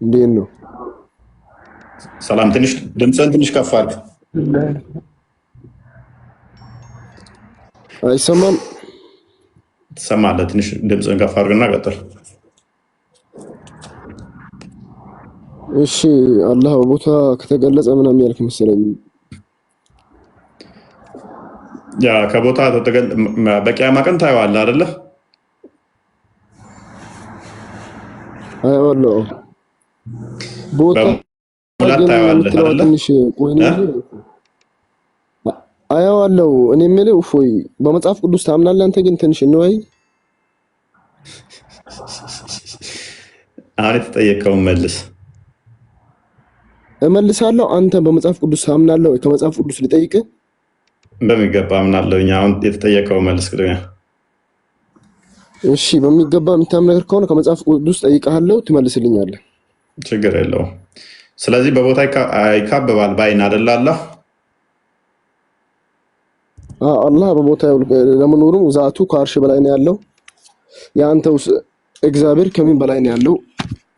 እንዴት ነው? ሰላም። ትንሽ ድምፅህን ትንሽ ከፍ አድርግ። አይሰማም? ትሰማለህ? ትንሽ ድምፅህን ከፍ አድርግና ቀጥል። እሺ። አላህ በቦታ ከተገለጸ ምናምን ያልክ መሰለኝ። ያ ከቦታ በቂያማ ቀን ታየዋለህ አይደለ? አየዋለሁ። ቦታ ታየዋለህ አይደለ? ትንሽ ቆይ ነው አየዋለሁ። እኔ የምልህ እፎይ በመጽሐፍ ቅዱስ ታምናለህ አንተ? ግን ትንሽ እንወይ። አሁን የተጠየቀውን መልስ። እመልሳለሁ። አንተ በመጽሐፍ ቅዱስ ታምናለህ ወይ? ከመጽሐፍ ቅዱስ ልጠይቅህ። በሚገባ አምናለሁ። አሁን የተጠየቀውን መልስ ቅድሚያ። እሺ፣ በሚገባ የምታምን ነገር ከሆነ ከመጽሐፍ ቅዱስ ጠይቀሃለሁ፣ ትመልስልኛለህ። ችግር የለውም። ስለዚህ በቦታ ይካበባል ባይን አይደል? አላህ አላህ በቦታው ለመኖሩ ዛቱ ከአርሽ በላይ ነው ያለው። የአንተውስ እግዚአብሔር ከምን በላይ ነው ያለው?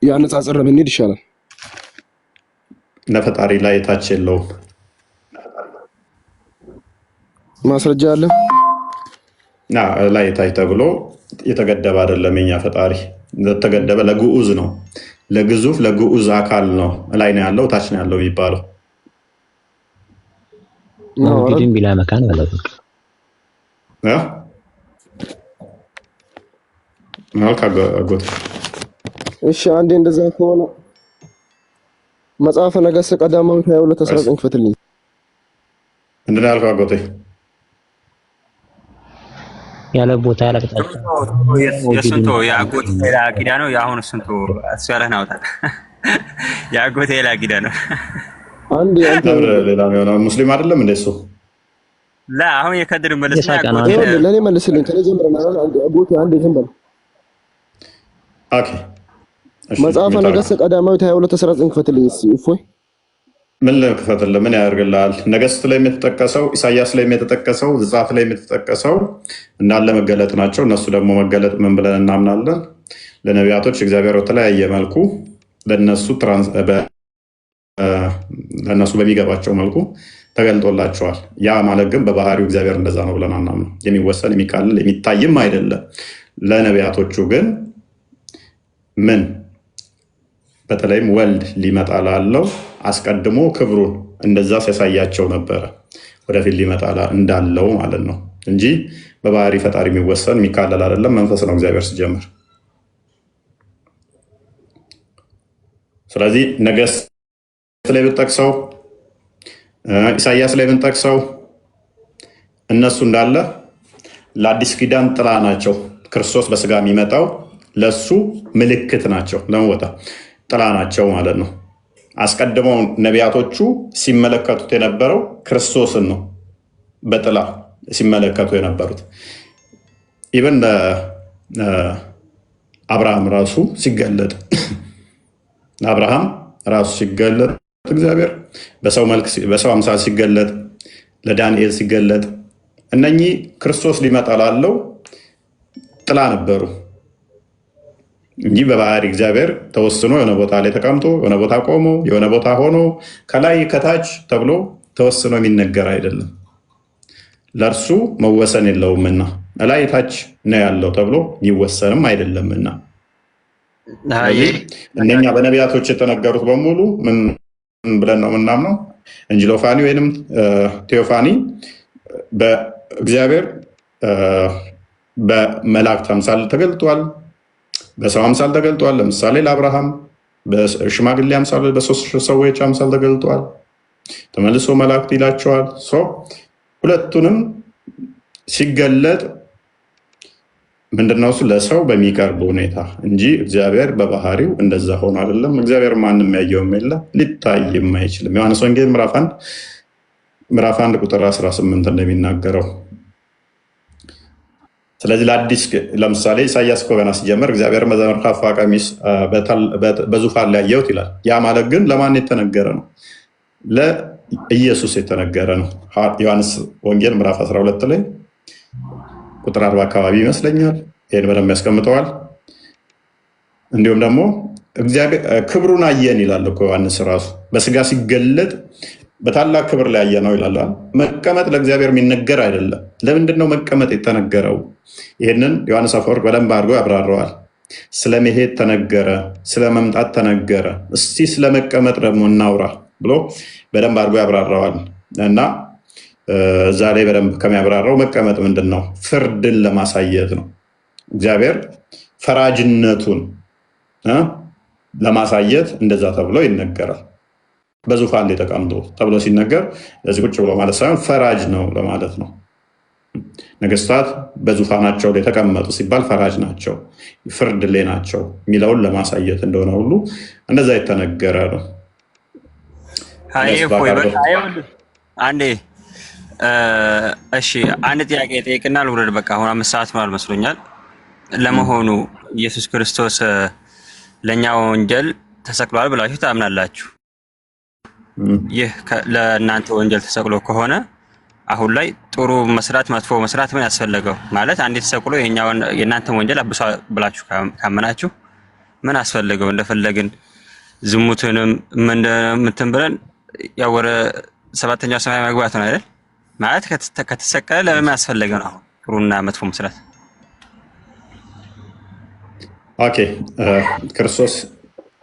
ያነጻጸረ ብንሄድ ይሻላል። ለፈጣሪ ላይ ታች የለውም። ማስረጃ አለ? ላይ ታች ተብሎ የተገደበ አይደለም። የኛ ፈጣሪ የተገደበ ለግዑዝ ነው፣ ለግዙፍ ለግዑዝ አካል ነው። ላይ ነው ያለው ታች ነው ያለው የሚባለው። موجودين بلا مكان ولا بك መልካ አጎት እሺ፣ አንዴ እንደዛ ከሆነ መጽሐፈ ነገሥት ቀዳማዊ 22:19 ክፈትልኝ። ምንድን ነው ያልከው አጎቴ? ያለ ቦታ ያለ ቅጣት የስንቶ የአጎቴ ሌላ ቂዳ ነው። የአሁኑ ስንቶ እሱ ያለህን አውጣ። የአጎቴ ሌላ ቂዳ ነው። አንዴ አንተ ሌላ ነው ሙስሊም አይደለም እንደ እሱ ላ አሁን የከድር መልስ ለኔ መልስልኝ። ከኔ ጀምረና አጎቴ አንዴ ዝም በል። ኦኬ መጽሐፈ ነገሥት ቀዳማዊ 22:19 ክፈትልኝ። እፎይ ምን ልክፈትልህ? ምን ያደርግልሃል? ነገሥት ላይ የተጠቀሰው ኢሳያስ ላይ የተጠቀሰው ዘጸአት ላይ የተጠቀሰው እንዳለ መገለጥ ናቸው። እነሱ ደግሞ መገለጥ ምን ብለን እናምናለን? ለነቢያቶች እግዚአብሔር በተለያየ መልኩ ለእነሱ በሚገባቸው መልኩ ተገልጦላቸዋል። ያ ማለት ግን በባህሪው እግዚአብሔር እንደዛ ነው ብለን አናምነው። የሚወሰን የሚካልል የሚታይም አይደለም። ለነቢያቶቹ ግን ምን በተለይም ወልድ ሊመጣ ላለው አስቀድሞ ክብሩን እንደዛ ሲያሳያቸው ነበረ። ወደፊት ሊመጣ እንዳለው ማለት ነው እንጂ በባህሪ ፈጣሪ የሚወሰን የሚካለል አይደለም። መንፈስ ነው እግዚአብሔር ሲጀምር። ስለዚህ ነገሥት ላይ ብንጠቅሰው ኢሳያስ ላይ ብንጠቅሰው እነሱ እንዳለ ለአዲስ ኪዳን ጥላ ናቸው። ክርስቶስ በስጋ የሚመጣው ለሱ ምልክት ናቸው። ለሞታ ጥላ ናቸው ማለት ነው። አስቀድመው ነቢያቶቹ ሲመለከቱት የነበረው ክርስቶስን ነው። በጥላ ሲመለከቱ የነበሩት ኢቨን አብርሃም ራሱ ሲገለጥ አብርሃም ራሱ ሲገለጥ እግዚአብሔር በሰው አምሳል ሲገለጥ፣ ለዳንኤል ሲገለጥ እነኚህ ክርስቶስ ሊመጣ ላለው ጥላ ነበሩ እንጂ በባህሪ እግዚአብሔር ተወስኖ የሆነ ቦታ ላይ ተቀምጦ የሆነ ቦታ ቆሞ የሆነ ቦታ ሆኖ ከላይ ከታች ተብሎ ተወስኖ የሚነገር አይደለም። ለእርሱ መወሰን የለውምና ላይ ታች ነው ያለው ተብሎ የሚወሰንም አይደለምና እነኛ በነቢያቶች የተነገሩት በሙሉ ምን ብለን ነው የምናምነው? እንጂሎፋኒ ወይንም ቴዎፋኒ በእግዚአብሔር በመላእክት አምሳል ተገልጧል፣ በሰው አምሳል ተገልጧል። ለምሳሌ ለአብርሃም በሽማግሌ አምሳል በሶስት ሰዎች አምሳል ተገልጧል። ተመልሶ መላእክት ይላቸዋል። ሁለቱንም ሲገለጥ ምንድነው እሱ ለሰው በሚቀርብ ሁኔታ እንጂ እግዚአብሔር በባህሪው እንደዛ ሆኖ አይደለም። እግዚአብሔር ማንም ያየውም የለ ሊታይም አይችልም። ዮሐንስ ወንጌል ምዕራፍ 1 ቁጥር 18 እንደሚናገረው። ስለዚህ ለአዲስ ለምሳሌ ኢሳያስ እኮ ገና ሲጀምር እግዚአብሔር በዘመርካፋ ቀሚስ በዙፋን ላይ ያየሁት ይላል። ያ ማለት ግን ለማን የተነገረ ነው? ለኢየሱስ የተነገረ ነው። ዮሐንስ ወንጌል ምዕራፍ 12 ላይ ቁጥር 40 አካባቢ ይመስለኛል። ይሄን በደንብ ያስቀምጠዋል። እንዲሁም ደግሞ እግዚአብሔር ክብሩን አየን ይላል እኮ ዮሐንስ ራሱ በስጋ ሲገለጥ በታላቅ ክብር ላይ ያየ ነው ይላል። መቀመጥ ለእግዚአብሔር የሚነገር አይደለም። ለምንድን ነው መቀመጥ የተነገረው? ይህንን ዮሐንስ አፈወርቅ በደንብ አድርጎ ያብራረዋል። ስለ መሄድ ተነገረ፣ ስለ መምጣት ተነገረ፣ እስቲ ስለ መቀመጥ ደግሞ እናውራ ብሎ በደንብ አድርጎ ያብራረዋል። እና እዛ ላይ በደንብ ከሚያብራራው መቀመጥ ምንድን ነው? ፍርድን ለማሳየት ነው። እግዚአብሔር ፈራጅነቱን ለማሳየት እንደዛ ተብሎ ይነገራል። በዙፋን ላይ ተቀምጦ ተብሎ ሲነገር ለዚህ ቁጭ ብሎ ማለት ሳይሆን ፈራጅ ነው ለማለት ነው። ነገስታት በዙፋናቸው ላይ ተቀመጡ ሲባል ፈራጅ ናቸው፣ ፍርድ ላይ ናቸው የሚለውን ለማሳየት እንደሆነ ሁሉ እንደዛ የተነገረ ነው። አንዴ እሺ፣ አንድ ጥያቄ ጠይቅና ልውረድ። በቃ አሁን 5 ሰዓት ሆኗል መስሎኛል። ለመሆኑ ኢየሱስ ክርስቶስ ለእኛ ወንጀል ተሰቅሏል ብላችሁ ታምናላችሁ? ይህ ለእናንተ ወንጀል ተሰቅሎ ከሆነ አሁን ላይ ጥሩ መስራት መጥፎ መስራት ምን ያስፈልገው? ማለት አንዲት ተሰቅሎ የእናንተን ወንጀል አብሷ ብላችሁ ካመናችሁ ምን አስፈልገው? እንደፈለግን ዝሙትንም ምንትን ብለን ያው ወደ ሰባተኛው ሰማይ መግባት ነው አይደል? ማለት ከተሰቀለ ለምን ያስፈልገ ነው አሁን ጥሩና መጥፎ መስራት? ኦኬ ክርስቶስ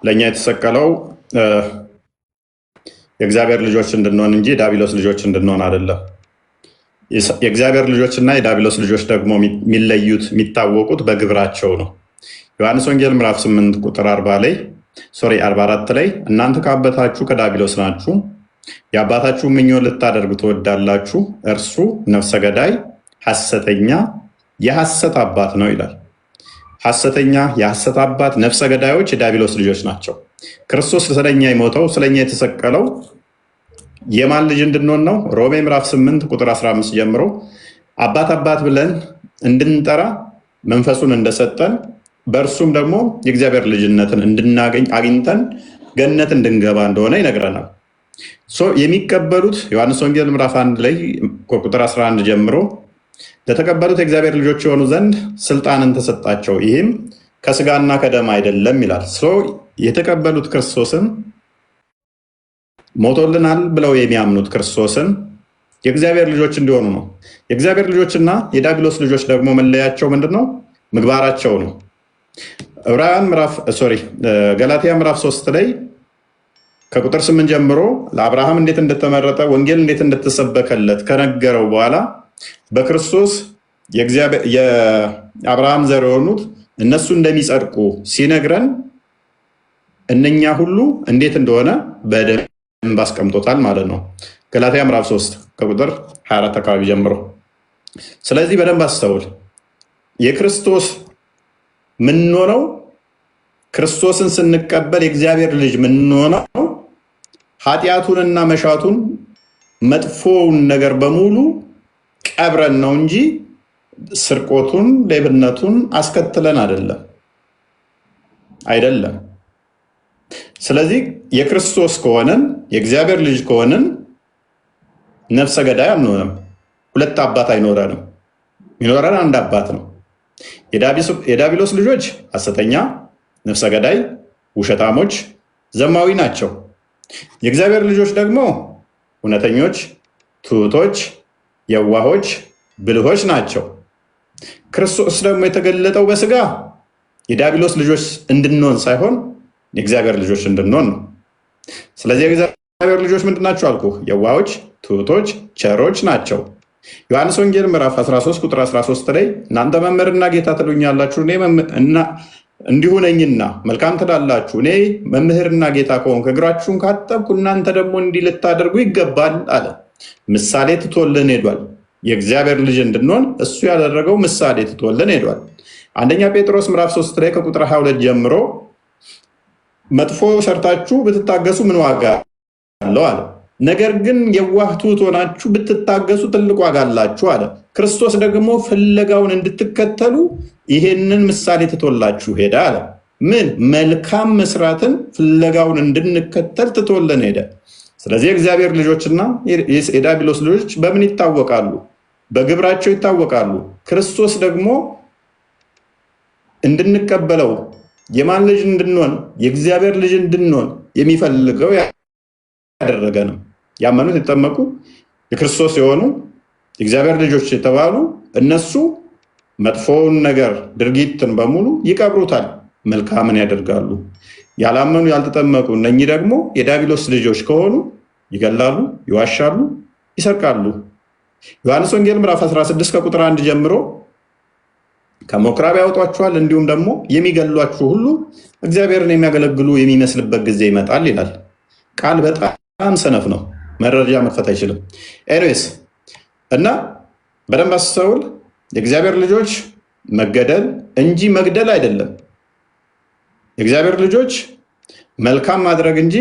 ለኛ የተሰቀለው የእግዚአብሔር ልጆች እንድንሆን እንጂ የዳቢሎስ ልጆች እንድንሆን አይደለም። የእግዚአብሔር ልጆችና የዳቢሎስ ልጆች ደግሞ የሚለዩት የሚታወቁት በግብራቸው ነው። ዮሐንስ ወንጌል ምዕራፍ 8 ቁጥር 44 ላይ እናንተ ከአባታችሁ ከዳቢሎስ ናችሁ፣ የአባታችሁ ምኞት ልታደርጉ ትወዳላችሁ፣ እርሱ ነፍሰ ገዳይ ሐሰተኛ የሐሰት አባት ነው ይላል። ሐሰተኛ የሐሰት አባት ነፍሰ ገዳዮች የዳቢሎስ ልጆች ናቸው። ክርስቶስ ስለኛ የሞተው ስለኛ የተሰቀለው የማን ልጅ እንድንሆን ነው? ሮሜ ምዕራፍ 8 ቁጥር 15 ጀምሮ አባት አባት ብለን እንድንጠራ መንፈሱን እንደሰጠን በእርሱም ደግሞ የእግዚአብሔር ልጅነትን እንድናገኝ አግኝተን ገነት እንድንገባ እንደሆነ ይነግረናል። የሚቀበሉት ዮሐንስ ወንጌል ምዕራፍ 1 ላይ ቁጥር 11 ጀምሮ ለተቀበሉት የእግዚአብሔር ልጆች የሆኑ ዘንድ ስልጣንን ተሰጣቸው፣ ይህም ከስጋና ከደም አይደለም ይላል። የተቀበሉት ክርስቶስን ሞቶልናል ብለው የሚያምኑት ክርስቶስን የእግዚአብሔር ልጆች እንዲሆኑ ነው። የእግዚአብሔር ልጆችና የዳቢሎስ ልጆች ደግሞ መለያቸው ምንድን ነው? ምግባራቸው ነው። ገላትያ ምዕራፍ 3 ላይ ከቁጥር 8 ጀምሮ ለአብርሃም እንዴት እንደተመረጠ ወንጌል እንዴት እንደተሰበከለት ከነገረው በኋላ በክርስቶስ የአብርሃም ዘር የሆኑት እነሱ እንደሚጸድቁ ሲነግረን እነኛ ሁሉ እንዴት እንደሆነ በደንብ አስቀምጦታል ማለት ነው። ገላትያ ምዕራፍ 3 ከቁጥር 24 አካባቢ ጀምሮ። ስለዚህ በደንብ አስተውል። የክርስቶስ ምንሆነው ክርስቶስን ስንቀበል የእግዚአብሔር ልጅ ምንሆነው ኃጢአቱንና መሻቱን መጥፎውን ነገር በሙሉ ቀብረን ነው እንጂ ስርቆቱን፣ ሌብነቱን አስከትለን አይደለም። ስለዚህ የክርስቶስ ከሆነን የእግዚአብሔር ልጅ ከሆንን ነፍሰ ገዳይ አንሆንም። ሁለት አባት አይኖረንም። የሚኖረን አንድ አባት ነው። የዳቢሎስ ልጆች ሐሰተኛ፣ ነፍሰ ገዳይ፣ ውሸታሞች፣ ዘማዊ ናቸው። የእግዚአብሔር ልጆች ደግሞ እውነተኞች፣ ትሑቶች፣ የዋሆች፣ ብልሆች ናቸው። ክርስቶስ ደግሞ የተገለጠው በስጋ የዳቢሎስ ልጆች እንድንሆን ሳይሆን የእግዚአብሔር ልጆች እንድንሆን ነው። ስለዚህ የእግዚአብሔር ልጆች ምንድን ናቸው አልኩ? የዋሆች፣ ትሑቶች፣ ቸሮች ናቸው። ዮሐንስ ወንጌል ምዕራፍ 13 ቁጥር 13 ላይ እናንተ መምህርና ጌታ ትሉኛላችሁ፣ እንዲሁ ነኝና መልካም ትላላችሁ። እኔ መምህርና ጌታ ከሆንኩ እግራችሁን ካጠብኩ እናንተ ደግሞ እንዲህ ልታደርጉ ይገባል አለ። ምሳሌ ትቶልን ሄዷል። የእግዚአብሔር ልጅ እንድንሆን እሱ ያደረገው ምሳሌ ትቶልን ሄዷል። አንደኛ ጴጥሮስ ምዕራፍ 3 ላይ ከቁጥር 22 ጀምሮ መጥፎ ሰርታችሁ ብትታገሱ ምን ዋጋ አለው አለ። ነገር ግን የዋህ ትሑት ሆናችሁ ብትታገሱ ትልቅ ዋጋ አላችሁ አለ። ክርስቶስ ደግሞ ፍለጋውን እንድትከተሉ ይሄንን ምሳሌ ትቶላችሁ ሄደ አለ። ምን መልካም መስራትን ፍለጋውን እንድንከተል ትቶልን ሄደ። ስለዚህ የእግዚአብሔር ልጆችና የዳቢሎስ ልጆች በምን ይታወቃሉ? በግብራቸው ይታወቃሉ። ክርስቶስ ደግሞ እንድንቀበለው የማን ልጅ እንድንሆን የእግዚአብሔር ልጅ እንድንሆን የሚፈልገው ያደረገ ነው። ያመኑት የተጠመቁ የክርስቶስ የሆኑ የእግዚአብሔር ልጆች የተባሉ እነሱ መጥፎውን ነገር ድርጊትን በሙሉ ይቀብሩታል፣ መልካምን ያደርጋሉ። ያላመኑ ያልተጠመቁ እነኚህ ደግሞ የዳቢሎስ ልጆች ከሆኑ ይገላሉ፣ ይዋሻሉ፣ ይሰርቃሉ። ዮሐንስ ወንጌል ምዕራፍ 16 ከቁጥር 1 ጀምሮ ከምኵራብ ያወጧችኋል፣ እንዲሁም ደግሞ የሚገሏችሁ ሁሉ እግዚአብሔርን የሚያገለግሉ የሚመስልበት ጊዜ ይመጣል ይላል። ቃል በጣም ሰነፍ ነው፣ መረጃ መክፈት አይችልም። ኤኒዌይስ እና በደንብ አስተውል። የእግዚአብሔር ልጆች መገደል እንጂ መግደል አይደለም። የእግዚአብሔር ልጆች መልካም ማድረግ እንጂ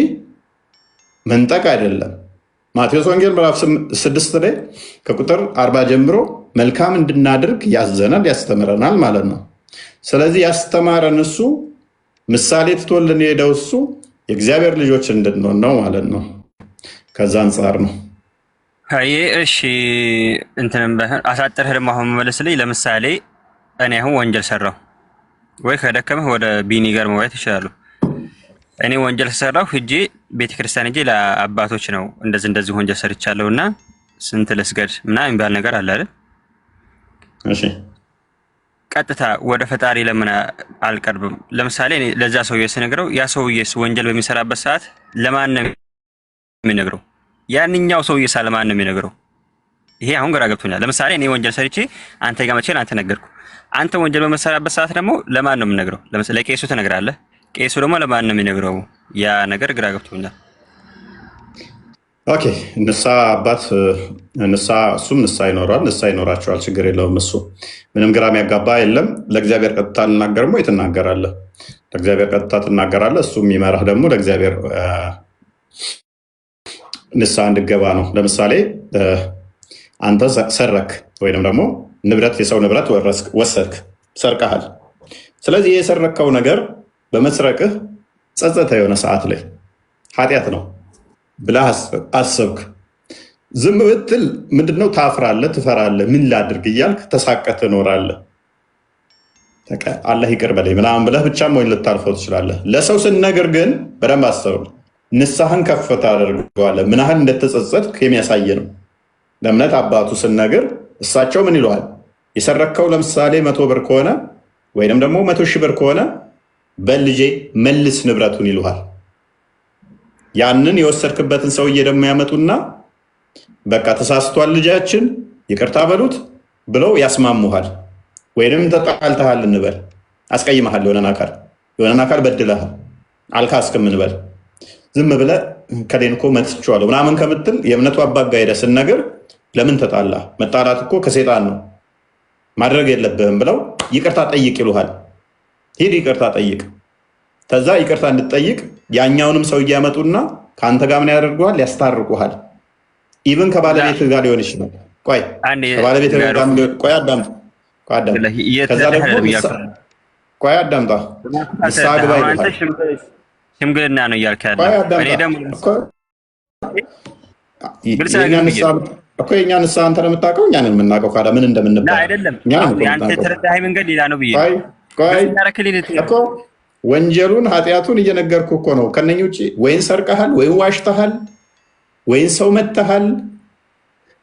መንጠቅ አይደለም። ማቴዎስ ወንጌል ምዕራፍ 6 ላይ ከቁጥር 40 ጀምሮ መልካም እንድናደርግ ያዘናል፣ ያስተምረናል ማለት ነው። ስለዚህ ያስተማረን እሱ፣ ምሳሌ ትቶልን የሄደው እሱ የእግዚአብሔር ልጆች እንድንሆን ነው ማለት ነው። ከዛ አንጻር ነው። አይ እሺ እንትንም ባይሆን አሳጥረህ ደግሞ አሁን መመለስልኝ። ለምሳሌ እኔ አሁን ወንጀል ሰራሁ ወይ ከደከመህ ወደ ቢኒ ጋር መዋየት ይችላሉ። እኔ ወንጀል ሰራሁ ሂጄ ቤተክርስቲያን ሂጄ ለአባቶች ነው እንደዚህ ወንጀል ሰርቻለሁና ስንት ልስገድ ምናምን የሚባል ነገር አለ አይደል? እሺ ቀጥታ ወደ ፈጣሪ ለምን አልቀርብም? ለምሳሌ እኔ ለዛ ሰውዬ ስነግረው ያ ሰውዬስ ወንጀል በሚሰራበት ሰዓት ለማን ነው የሚነግረው? ያንኛው ሰውዬ ለማን ነው የሚነግረው? ይሄ አሁን ግራ ገብቶኛል። ለምሳሌ እኔ ወንጀል ሰርቼ አንተ ጋር መቼ አንተ ነገርኩ። አንተ ወንጀል በመሰራበት ሰዓት ደግሞ ለማን ነው የምነግረው? ለምሳሌ ለቄሱ ትነግራለህ። ቄሱ ደግሞ ለማን ነው የሚነግረው? ያ ነገር ግራ ገብቶኛል። ኦኬ ንስሐ አባት እሱም ንስሐ ይኖራል፣ ንስሐ ይኖራቸዋል። ችግር የለውም። እሱ ምንም ግራ የሚያጋባ የለም። ለእግዚአብሔር ቀጥታ ልናገርሞ ትናገራለህ። ለእግዚአብሔር ቀጥታ ትናገራለህ። እሱ የሚመራህ ደግሞ ለእግዚአብሔር ንስሐ እንድገባ ነው። ለምሳሌ አንተ ሰረክ ወይንም ደግሞ የሰው ንብረት ወሰድክ፣ ሰርቀሃል። ስለዚህ የሰረከው ነገር በመስረቅህ ጸጸተ የሆነ ሰዓት ላይ ኃጢአት ነው ብለህ አሰብክ። ዝም ብትል ምንድነው? ታፍራለህ፣ ትፈራለህ። ምን ላድርግ እያልክ ተሳቀህ ትኖራለህ። አላህ ይቅር በለኝ ምናምን ብለህ ብቻም ወይ ልታልፈው ትችላለህ። ለሰው ስንነግር ግን በደንብ አስተውል። ንስሐን ከፍ ታደርገዋለህ። ምን ያህል እንደተጸጸትክ የሚያሳይ ነው። ለእምነት አባቱ ስንነግር እሳቸው ምን ይለዋል? የሰረከው ለምሳሌ 100 ብር ከሆነ ወይንም ደግሞ 100 ሺህ ብር ከሆነ በልጄ መልስ ንብረቱን ይሉሃል። ያንን የወሰድክበትን ሰውዬ ደግሞ ያመጡና በቃ ተሳስቷል ልጃችን ይቅርታ በሉት ብለው ያስማሙሃል። ወይንም ተጣልተሃል እንበል፣ አስቀይመሃል፣ የሆነን አካል በድለሃል፣ አልካስክም እንበል። ዝም ብለህ ከሌን እኮ መትቼዋለሁ ምናምን ከምትል የእምነቱ አባጋ ሄደህ ስንነግር ለምን ተጣላ? መጣላት እኮ ከሴጣን ነው ማድረግ የለብህም ብለው ይቅርታ ጠይቅ ይሉሃል። ሂድ ይቅርታ ጠይቅ። ከዛ ይቅርታ እንድትጠይቅ ያኛውንም ሰው እያመጡና ከአንተ ጋር ምን ያደርጉሃል? ያስታርቁሃል። ኢቭን ከባለቤት ጋር ሊሆን ይችላል። ቆይ ከባለቤት ጋር ቆይ አዳምጥ። ከዛ ደግሞ ቆይ አዳምጣ። ንስሐ ግባ ይሉሃል። ሽምግልና ነው እያልክ ያለው። እኔ ደግሞ የእኛ ንስሐ አንተ ነው የምታውቀው፣ እኛ ነን የምናውቀው። ካዳ ምን እንደምንባል አይደለም። አንተ የተረዳኸኝ መንገድ ሌላ ነው ብዬ እኮ ወንጀሉን ኃጢአቱን እየነገርኩ እኮ ነው። ከነኝ ውጭ ወይን ሰርቀሃል፣ ወይን ዋሽተሃል፣ ወይን ሰው መተሃል፣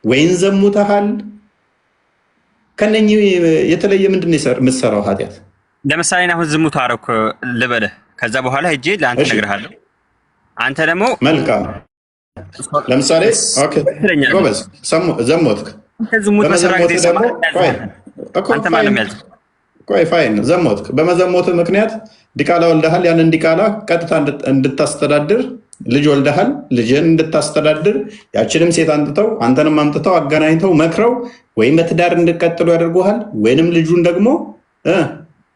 ወይን ዘሙተሃል። ከነኝ የተለየ ምንድን ነው የምትሰራው ኃጢአት? ለምሳሌ አሁን ዝሙት አደረኩ ልበልህ። ከዛ በኋላ ሂጅ ለአንተ እነግርሃለሁ። አንተ ደግሞ መልካም ለምሳሌ ጎበዝ ዘሞትክ። ቆይ ፋይን ዘሞትክ። በመዘሞት ምክንያት ዲቃላ ወልደሃል። ያንን ዲቃላ ቀጥታ እንድታስተዳድር ልጅ ወልደሃል። ልጅን እንድታስተዳድር ያችንም ሴት አንጥተው አንተንም አምጥተው አገናኝተው መክረው ወይም በትዳር እንድቀጥሉ ያደርጉሃል። ወይንም ልጁን ደግሞ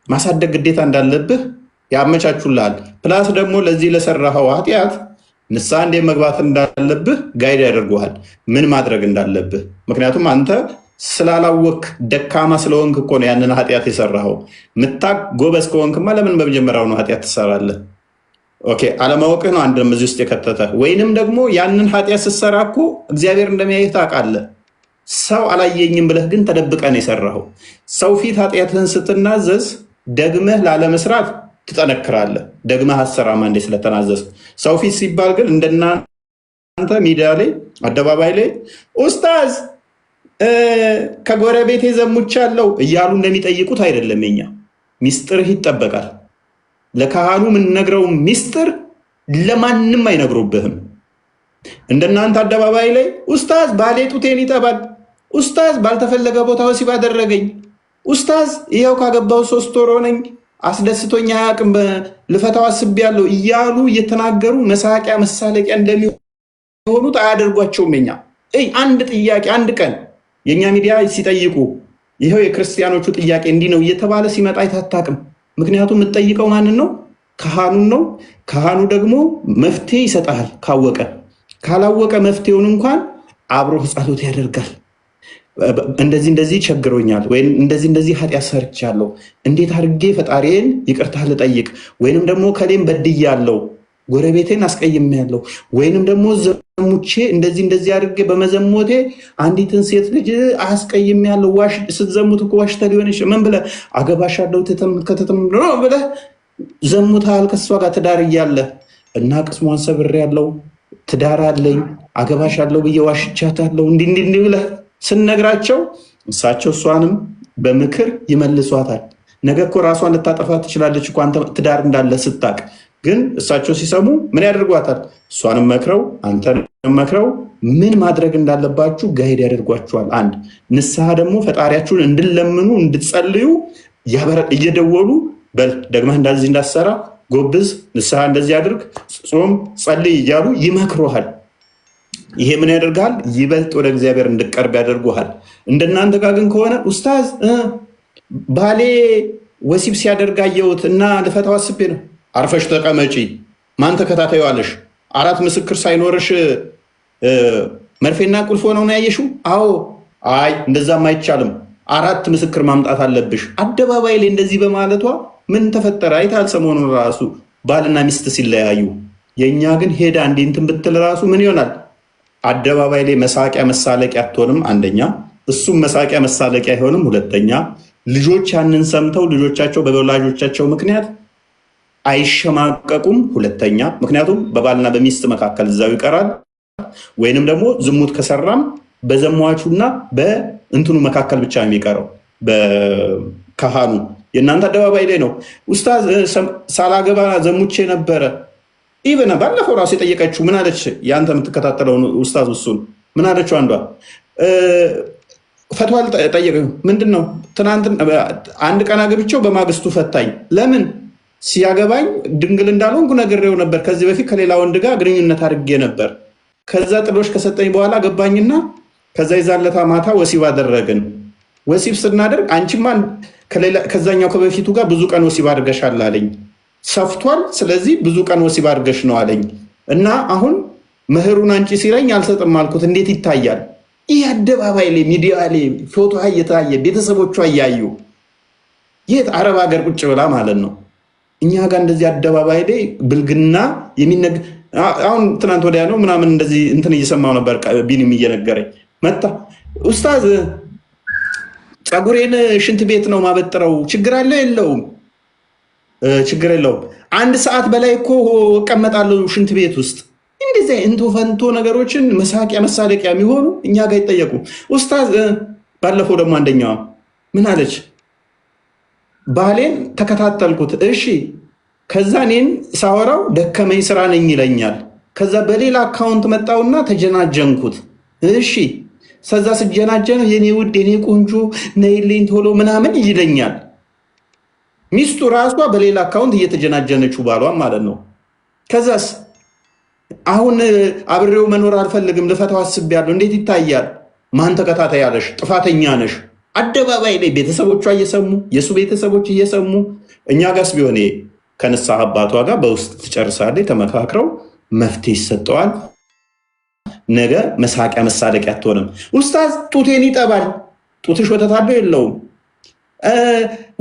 ማሳደግ ግዴታ እንዳለብህ ያመቻቹልሃል። ፕላስ ደግሞ ለዚህ ለሰራኸው ኃጢአት ንስሐ እንዴት መግባት እንዳለብህ ጋይድ ያደርጉሃል፣ ምን ማድረግ እንዳለብህ። ምክንያቱም አንተ ስላላወክ ደካማ ስለሆንክ እኮ ነው ያንን ኃጢአት የሰራኸው። ምታቅ ጎበዝ ከሆንክማ ለምን በመጀመሪያው ነው ኃጢአት ትሰራለህ? ኦኬ አለማወቅህ ነው አንድም እዚህ ውስጥ የከተተ። ወይንም ደግሞ ያንን ኃጢአት ስትሰራ እኮ እግዚአብሔር እንደሚያይህ ታውቃለህ። ሰው አላየኝም ብለህ ግን ተደብቀህ ነው የሰራኸው። ሰው ፊት ኃጢአትህን ስትናዘዝ ደግመህ ላለመስራት ትጠነክራለህ። ደግመህ አሰራማ እንዴ ስለተናዘዝ። ሰው ፊት ሲባል ግን እንደናንተ ሚዲያ ላይ አደባባይ ላይ ኡስታዝ ከጎረቤቴ ዘሙቻለሁ እያሉ እንደሚጠይቁት አይደለም። የኛ ሚስጥርህ ይጠበቃል። ለካህኑ የምንነግረው ሚስጥር ለማንም አይነግሩብህም። እንደናንተ አደባባይ ላይ ኡስታዝ ባሌ ጡቴን ይጠባል፣ ኡስታዝ ባልተፈለገ ቦታ ወሲብ አደረገኝ፣ ኡስታዝ ይኸው ካገባው 3 ወር ሆነኝ አስደስቶኛ አያውቅም ልፈታው አስቤያለሁ እያሉ እየተናገሩ መሳቂያ መሳለቂያ እንደሚሆኑት አያደርጓቸውም። የኛ አንድ ጥያቄ አንድ ቀን የእኛ ሚዲያ ሲጠይቁ ይኸው የክርስቲያኖቹ ጥያቄ እንዲህ ነው እየተባለ ሲመጣ አይታታቅም። ምክንያቱም የምትጠይቀው ማንን ነው? ካህኑን ነው። ካህኑ ደግሞ መፍትሄ ይሰጣል ካወቀ። ካላወቀ መፍትሄውን እንኳን አብሮ ጸሎት ያደርጋል። እንደዚህ ቸግሮኛል ወይም እንደዚህ ኃጢአት ሰርቻለሁ፣ እንዴት አድርጌ ፈጣሪን ይቅርታ ልጠይቅ፣ ወይንም ደግሞ ከሌም በድያለሁ ጎረቤቴን አስቀይሜያለሁ ወይንም ደግሞ ዘሙቼ እንደዚህ አድርጌ በመዘሞቴ አንዲትን ሴት ልጅ አስቀይሜያለሁ። ስትዘሙት እኮ ዋሽተህ ሊሆን ይችላል። ምን ብለህ አገባሻለሁ ከተተም ብለህ ዘሙታል ከሷ ጋር ትዳር እያለ እና ቅስሟን ሰብሬያለሁ፣ ትዳር አለኝ፣ አገባሻለሁ ብዬ ዋሽቻታለሁ እንዲህ ብለህ ስንነግራቸው እሳቸው እሷንም በምክር ይመልሷታል። ነገ እኮ ራሷን ልታጠፋ ትችላለች እኮ አንተ ትዳር እንዳለ ስታቅ። ግን እሳቸው ሲሰሙ ምን ያደርጓታል? እሷንም መክረው አንተንም መክረው ምን ማድረግ እንዳለባችሁ ጋይድ ያደርጓችኋል። አንድ ንስሐ ደግሞ ፈጣሪያችሁን እንድለምኑ እንድትጸልዩ እየደወሉ በል ደግመህ እንደዚህ እንዳሰራ ጎብዝ፣ ንስሐ እንደዚህ አድርግ፣ ጾም፣ ጸልይ እያሉ ይመክሮሃል። ይሄ ምን ያደርጋል? ይበልጥ ወደ እግዚአብሔር እንድቀርብ ያደርጉሃል። እንደናንተ ጋር ግን ከሆነ ኡስታዝ ባሌ ወሲብ ሲያደርግ አየሁት እና ልፈታው አስቤ ነው። አርፈሽ ተቀመጪ። ማን ተከታታይዋለሽ? 4 ምስክር ሳይኖርሽ መርፌና ቁልፍ ሆነው ነው ያየሽው? አዎ። አይ እንደዛም አይቻልም፣ 4 ምስክር ማምጣት አለብሽ። አደባባይ ላይ እንደዚህ በማለቷ ምን ተፈጠረ? አይታል ሰሞኑን ራሱ ባልና ሚስት ሲለያዩ። የእኛ ግን ሄዳ እንዴ እንትን ብትል ራሱ ምን ይሆናል? አደባባይ ላይ መሳቂያ መሳለቂያ አትሆንም። አንደኛ እሱም መሳቂያ መሳለቂያ አይሆንም። ሁለተኛ ልጆች ያንን ሰምተው ልጆቻቸው በወላጆቻቸው ምክንያት አይሸማቀቁም። ሁለተኛ ምክንያቱም በባልና በሚስት መካከል እዛው ይቀራል። ወይንም ደግሞ ዝሙት ከሰራም በዘሟቹና በእንትኑ መካከል ብቻ የሚቀረው በካህኑ። የእናንተ አደባባይ ላይ ነው። ኡስታዝ ሳላገባ ዘሙቼ ነበረ። ኢቨን ባለፈው ራሱ የጠየቀችው ምን አለች? የአንተ የምትከታተለውን ኡስታዝ እሱን ምን አለችው? አንዷ ፈትዋ ጠየቀ። ምንድን ነው ትናንት አንድ ቀን አግብቼው በማግስቱ ፈታኝ። ለምን? ሲያገባኝ ድንግል እንዳልሆንኩ ነግሬው ነበር። ከዚህ በፊት ከሌላ ወንድ ጋር ግንኙነት አድርጌ ነበር። ከዛ ጥሎሽ ከሰጠኝ በኋላ ገባኝና ከዛ ይዛለታ ማታ ወሲብ አደረግን። ወሲብ ስናደርግ አንቺማ ከዛኛው ከበፊቱ ጋር ብዙ ቀን ወሲብ አድርገሻል አለኝ። ሰፍቷል። ስለዚህ ብዙ ቀን ወሲብ አድርገሽ ነው አለኝ እና አሁን መህሩን አንቺ ሲለኝ አልሰጥም አልኩት። እንዴት ይታያል? ይህ አደባባይ ላይ ሚዲያ ላይ ፎቶ እየታየ ቤተሰቦቿ እያዩ የት አረብ ሀገር ቁጭ ብላ ማለት ነው። እኛ ጋር እንደዚህ አደባባይ ላይ ብልግና የሚነግ አሁን ትናንት ወዲያ ነው ምናምን እንደዚህ እንትን እየሰማው ነበር። ቢኒም እየነገረኝ መጣ። ኡስታዝ ፀጉሬን ሽንት ቤት ነው ማበጥረው፣ ችግር አለው የለውም? ችግር የለውም። 1 ሰዓት በላይ እኮ እቀመጣለሁ ሽንት ቤት ውስጥ። እንደዚህ እንቶ ፈንቶ ነገሮችን መሳቂያ መሳለቂያ የሚሆኑ እኛ ጋር ይጠየቁ። ኡስታዝ ባለፈው ደግሞ አንደኛዋ ምን አለች? ባሌን ተከታተልኩት። እሺ ከዛ እኔን ሳወራው ደከመኝ ስራ ነኝ ይለኛል። ከዛ በሌላ አካውንት መጣውና ተጀናጀንኩት። እሺ ከዛ ስጀናጀን የኔ ውድ የኔ ቆንጆ ነይልኝ ቶሎ ምናምን ይለኛል። ሚስቱ ራሷ በሌላ አካውንት እየተጀናጀነችው ባሏን ማለት ነው። ከዛስ አሁን አብሬው መኖር አልፈልግም ልፈታው አስቤያለሁ። እንዴት ይታያል? ማን ተከታታይ ያለሽ? ጥፋተኛ ነሽ። አደባባይ ላይ ቤተሰቦቿ እየሰሙ የእሱ ቤተሰቦች እየሰሙ እኛ ጋስ ቢሆን ከንስሐ አባቷ ጋር በውስጥ ትጨርሳለች። ተመካክረው መፍትሄ ይሰጠዋል። ነገ መሳቂያ መሳለቂያ አትሆንም። ኡስታዝ ጡቴን ይጠባል። ጡትሽ ወተት አለው የለውም?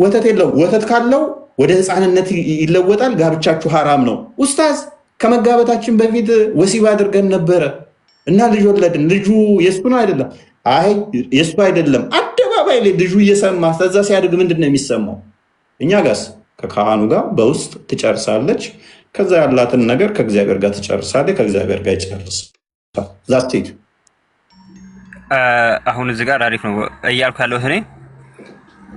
ወተት የለውም። ወተት ካለው ወደ ህፃንነት ይለወጣል። ጋብቻችሁ ሐራም ነው። ኡስታዝ ከመጋበታችን በፊት ወሲብ አድርገን ነበረ እና ልጅ ወለድን። ልጁ የእሱ ነው አይደለም? አይ የእሱ አይደለም። አደባባይ ላይ ልጁ እየሰማ ከዛ ሲያድግ ምንድን ነው የሚሰማው? እኛ ጋስ ከካህኑ ጋር በውስጥ ትጨርሳለች። ከዛ ያላትን ነገር ከእግዚአብሔር ጋር ትጨርሳለች። ከእግዚአብሔር ጋር ይጨርስ ዛቴት። አሁን እዚህ ጋር አሪፍ ነው እያልኩ ያለሁት እኔ።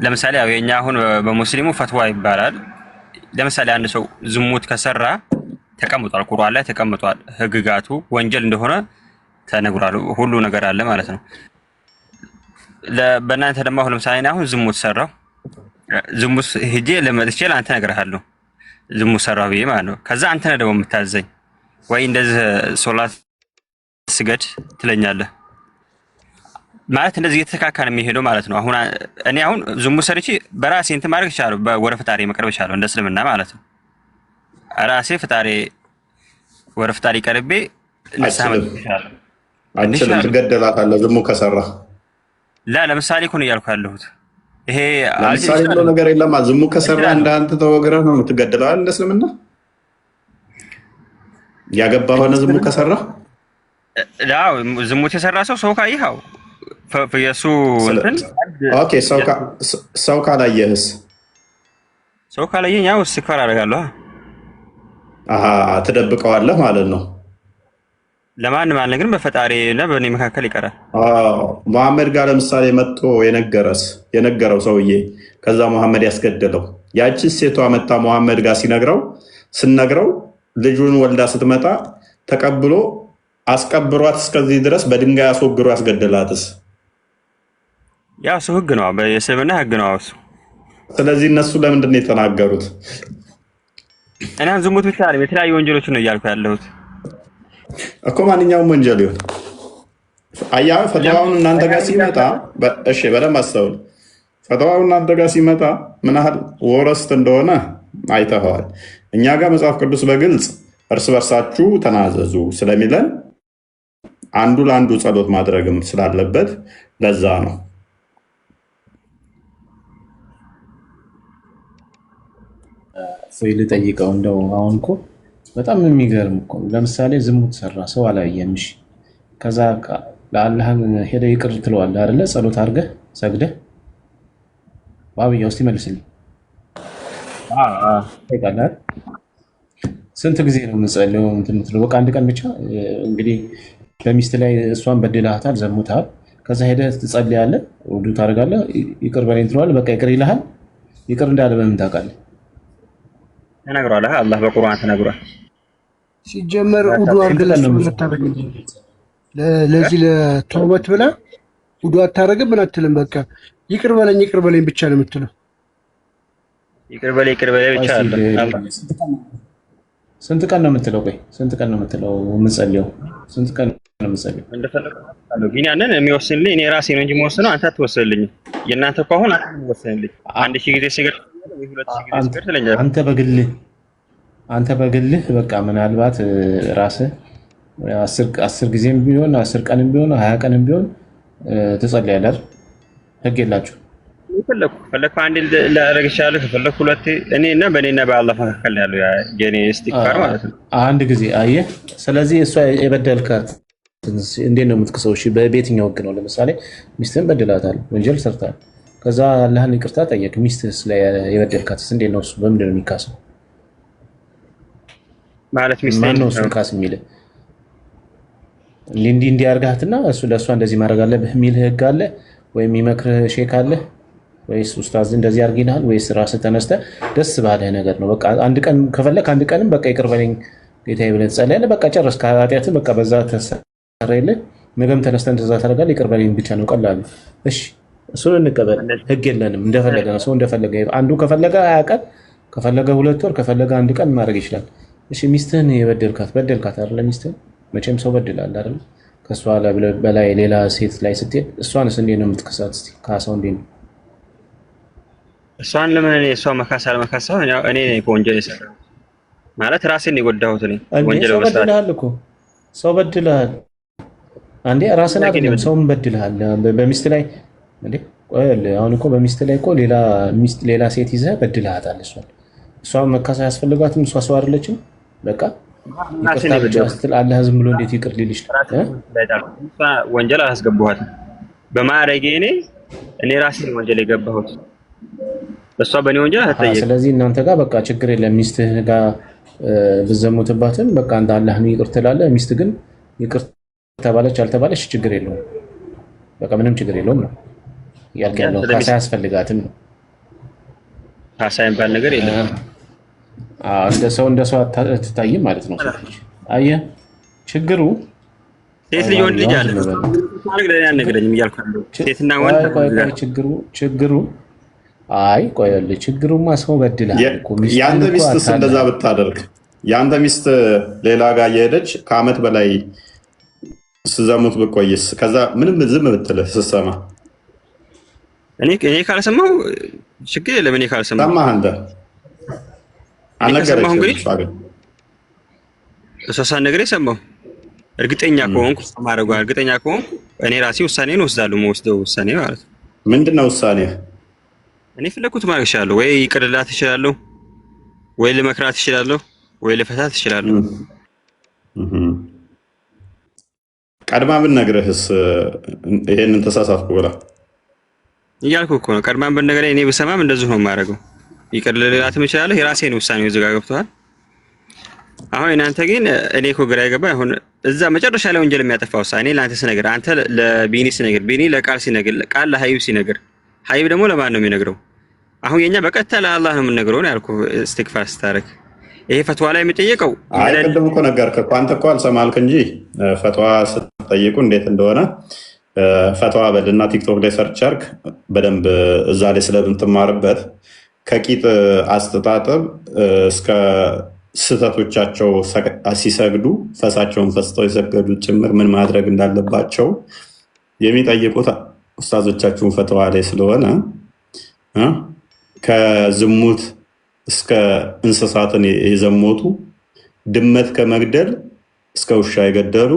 ለምሳሌ ያው የኛ አሁን በሙስሊሙ ፈትዋ ይባላል። ለምሳሌ አንድ ሰው ዝሙት ከሰራ ተቀምጧል፣ ቁርአን ላይ ተቀምጧል። ህግጋቱ ወንጀል እንደሆነ ተነግሯል። ሁሉ ነገር አለ ማለት ነው። በእናንተ ደግሞ አሁን ለምሳሌ አሁን ዝሙት ሰራው፣ ዝሙት ሄጄ ለመጥቼ ለአንተ እነግርሃለሁ ዝሙት ሰራው ብዬ ማለት ነው። ከዛ አንተ ነህ ደግሞ የምታዘኝ ወይ እንደዚህ ሶላት ስገድ ትለኛለህ ማለት እንደዚህ እየተካካን የሚሄደው ማለት ነው። አሁን እኔ አሁን ዝሙት ሰርቼ በራሴ እንትን ማድረግ እችላለሁ፣ ወደ ፈጣሪ መቅረብ እችላለሁ እንደ እስልምና ማለት ነው። ራሴ ፈጣሪ ወደ ፈጣሪ ቀርቤ ንስሐ መግባት እችላለሁ። አንችልም፣ ትገደላታለህ ዝሙት ከሰራህ። ለምሳሌ እኮ ነው እያልኩ ያለሁት። ይሄ ለምሳሌ ብሎ ነገር የለም። ዝሙት ከሰራህ እንዳንተ ተወግረህ ነው የምትገደለው እንደ እስልምና። ያገባ ሆነ ዝሙት ከሰራ ያው ዝሙት የሰራ ሰው ካየኸው የእሱ እንትን ኦኬ። ሰው ካላየህስ? ሰው ካላየኝ ያው እስክፋር አደርጋለሁ። አሃ ትደብቀዋለህ ማለት ነው። ለማንም አለ ግን በፈጣሪ እና በእኔ መካከል ይቀራል። መሐመድ ጋር ለምሳሌ መጥቶ የነገረው ሰውዬ ከዛ መሐመድ ያስገደለው ያቺ ሴቷ መጣ መሐመድ ጋር ስነግረው ልጁን ወልዳ ስትመጣ ተቀብሎ አስቀብሯት እስከዚህ ድረስ በድንጋይ አስወግሮ ያስገደላትስ? ያው እሱ ህግ ነው፣ በእስልምና ህግ ነው እሱ። ስለዚህ እነሱ ለምንድን ነው የተናገሩት? እኔ ዝሙት ብቻ አይደለም የተለያዩ ወንጀሎችን ነው እያልኩ ያለሁት እኮ። ማንኛውም ወንጀል ይሁን አያ ፈተዋውን እናንተ ጋር ሲመጣ እሺ፣ በደንብ አስተውል። ፈተዋውን እናንተ ጋር ሲመጣ ምን ያህል ወረስት እንደሆነ አይተኸዋል። እኛ ጋር መጽሐፍ ቅዱስ በግልጽ እርስ በርሳችሁ ተናዘዙ ስለሚለን አንዱ ለአንዱ ጸሎት ማድረግም ስላለበት ለዛ ነው። ወይ ልጠይቀው እንደው አሁን እኮ በጣም የሚገርም እኮ ለምሳሌ ዝሙት ሰራ ሰው አላየም። እሺ ከዛ ለአላህ ሄደህ ይቅር ትለዋለህ አይደለ? ጸሎት አድርገህ ሰግደህ ባብያ ውስጥ ይመልስልኝ። ስንት ጊዜ ነው የምንጸልየው? እንትን የምትለው በቃ አንድ ቀን ብቻ እንግዲህ በሚስት ላይ እሷን በድለሃታል፣ ዘሙተሃል። ከዛ ሄደህ ትጸልያለህ፣ ውዱእ ታደርጋለህ፣ ይቅር በለኝ ትለዋለህ። በቃ ይቅር ይልሃል። ይቅር እንዳለ በምን ታውቃለህ? ተነግሯል። አላህ በቁርአን ተነግሯል። ሲጀመር ውዱእ አድርገህ ለዚህ ለተውበት ብለህ ውዱእ አታደርግም። ምን አትልም። በቃ ይቅር በለኝ ብቻ ነው የምትለው። ይቅር በለኝ ብቻ አለ። ስንት ቀን ነው የምትለው? ቆይ ስንት ቀን ነው የምትለው? የምትጸልየው ስንት ቀን ነው የምትጸልየው? እንደፈለገው ግን ያንን የሚወስንልኝ እኔ ራሴ ነው እንጂ የምወስነው አንተ አትወስንልኝም። የእናንተ እኮ አሁን አንተ ነው የምወስንልኝ። 1000 ጊዜ ስገድ ወይ 2000 ጊዜ ስገድ ትለኛለህ። አንተ በግልህ በቃ ምናልባት ራስህ 10 ጊዜም ቢሆን 10 ቀንም ቢሆን 20 ቀንም ቢሆን ትጸልያለህ። ህግ የላችሁ። ፈለኩ አንዴ ላደርግ ይችላል፣ ከፈለኩ ሁለቴ። እኔና በእኔና በአላህ መካከል ያለው የኔ ኢስቲግፋር ማለት ነው አንድ ጊዜ። አየህ፣ ስለዚህ እሷ የበደልካት እንዴት ነው የምትክሰው? እሺ በየትኛው ህግ ነው? ለምሳሌ ሚስትህን በድላታል፣ ወንጀል ሰርታል። ከዛ አላህን ይቅርታ ጠየቅ። ሚስትህ ስለ የበደልካትስ እንዴት ነው እሱ በምንድን ነው የሚካሰው? ማለት ሚስት ማን ነው እሱ ካስ የሚል እንዲህ አድርጋትና እሱ ለእሷ እንደዚህ ማድረግ አለብህ የሚል ህግ አለ ወይም የሚመክርህ ሼክ አለ ወይስ ኡስታዝ እንደዚህ አድርግ ይልሃል? ወይስ ራስህ ተነስተህ ደስ ባለህ ነገር ነው? በቃ አንድ ቀን ከፈለክ አንድ ቀንም በቃ ይቅር በለኝ ጌታዬ ብለህ ትጸልያለህ። በቃ ጨረስክ ከኃጢአትህ በቃ በዛ ተሰረየልህ። ነገም ተነስተህ እንደዛ ታደርጋለህ። ይቅር በለኝ ብቻ ነው ቀላሉ። እሺ እሱን እንቀበል። ህግ የለንም። እንደፈለገ ነው ሰው እንደፈለገ። አንዱ ከፈለገ 20 ቀን ከፈለገ 2 ወር ከፈለገ አንድ ቀን ማድረግ ይችላል። እሺ ሚስትህን በደልካት አይደለ? ሚስትህን መቼም ሰው በድላል አይደለ? ከሷ በላይ ሌላ ሴት ላይ ስትሄድ እሷንስ እንዴት ነው የምትከሳት? እስኪ ካሳው እንዴት ነው? እሷን ለምን እኔ እሷ መካስ አልመካሳው እኔ ወንጀል የሰራሁት ማለት ራሴን የጎዳሁት እኔ ወንጀል በድልሃል እኮ ሰው በድልሃል። አንዴ ራስን አይደለም ሰውም በድልሃል። በሚስት ላይ እንዴ አሁን እኮ በሚስት ላይ እኮ ሌላ ሴት ይዘህ በድልሃታል። እሷ መካስ አያስፈልጋትም። እሷ ሰው አይደለችም። በቃ ይቅርታ ብቻ ስትል አላህ ዝም ብሎ እንዴት ይቅር ሊልሽ ነው? ወንጀል አላስገባኋትም በማረጌ እኔ ራሴን ወንጀል የገባሁት እሷ በእኔ ወንጀል አትጠየቅም። ስለዚህ እናንተ ጋር በቃ ችግር የለም። ሚስትህ ጋር ብትዘሙትባትም በቃ አንተ አላህን ይቅር ትላለህ። ሚስት ግን ይቅር ተባለች አልተባለች ችግር የለውም። በቃ ምንም ችግር የለውም ነው እያልክ ያለው። ካሳ አያስፈልጋትም ነው። ካሳ የሚባል ነገር የለም። እንደ ሰው አትታይም ማለት ነው። አየህ ችግሩ ሴት ልጅ ወንድ ልጅ አለ ማለት ለኔ አልነገረኝም እያልኩ ያለው ሴትና ወንድ ችግሩ አይ ቆይልህ፣ ችግሩማ ሰው በድልሃል እኮ። ያንተ ሚስትስ እንደዛ ብታደርግ ያንተ ሚስት ሌላ ጋር እየሄደች ከዓመት በላይ ስዘሙት ብቆይስ? ከዛ ምንም ዝም ብትልህ ስትሰማ እኔ ካልሰማሁ ችግር የለም። እኔ ካልሰማሁ ሰማህ አንተ አልነገረችም። እሷ ሳትነግረኝ ሰማሁ። እርግጠኛ ከሆንኩ ማድረጓ እርግጠኛ ከሆንኩ እኔ ራሴ ውሳኔን ወስዳለሁ። የምወስደው ውሳኔ ማለት ነው። ምንድን ነው ውሳኔ? እኔ ፈለኩት ማድረግ እችላለሁ። ወይ ይቅር ልላት እችላለሁ፣ ወይ ልመክራት እችላለሁ፣ ወይ ልፈታት እችላለሁ። ቀድማ ብትነግርህስ ይሄንን ተሳሳትኩ ብላ እያልኩ እኮ ነው። ቀድማን በነገር እኔ ብሰማም እንደዚሁ ነው የማደርገው። ይቅር ልላትም እችላለሁ። የራሴን ውሳኔ እዚህ ጋር ገብቶሃል። አሁን እናንተ ግን እኔ እኮ ግራ የገባኝ አሁን እዛ መጨረሻ ላይ ወንጀል የሚያጠፋው እኔ ለአንተ ስነግር፣ አንተ ለቢኒ ስነግር፣ ቢኒ ለቃል ሲነግር፣ ቃል ለሀይብ ሲነግር፣ ሀይብ ደግሞ ለማን ነው የሚነግረው? አሁን የኛ በቀጥታ ለአላህ ነው የምንነግረው ነው ያልኩህ። ኢስቲግፋር ስታረግ ይሄ ፈትዋ ላይ የሚጠየቀው ቅድም እኮ ነገርክ እኮ አንተ እኮ አልሰማልክ እንጂ ፈትዋ ስትጠይቁ እንዴት እንደሆነ ፈትዋ በልና ቲክቶክ ላይ ሰርች አድርግ በደንብ እዛ ላይ ስለምትማርበት ከቂጥ አስተጣጠብ እስከ ስህተቶቻቸው ሲሰግዱ ፈሳቸውን ፈስተው የሰገዱ ጭምር ምን ማድረግ እንዳለባቸው የሚጠይቁት ኡስታዞቻችሁን ፈትዋ ላይ ስለሆነ ከዝሙት እስከ እንስሳትን የዘሞቱ ድመት ከመግደል እስከ ውሻ የገደሉ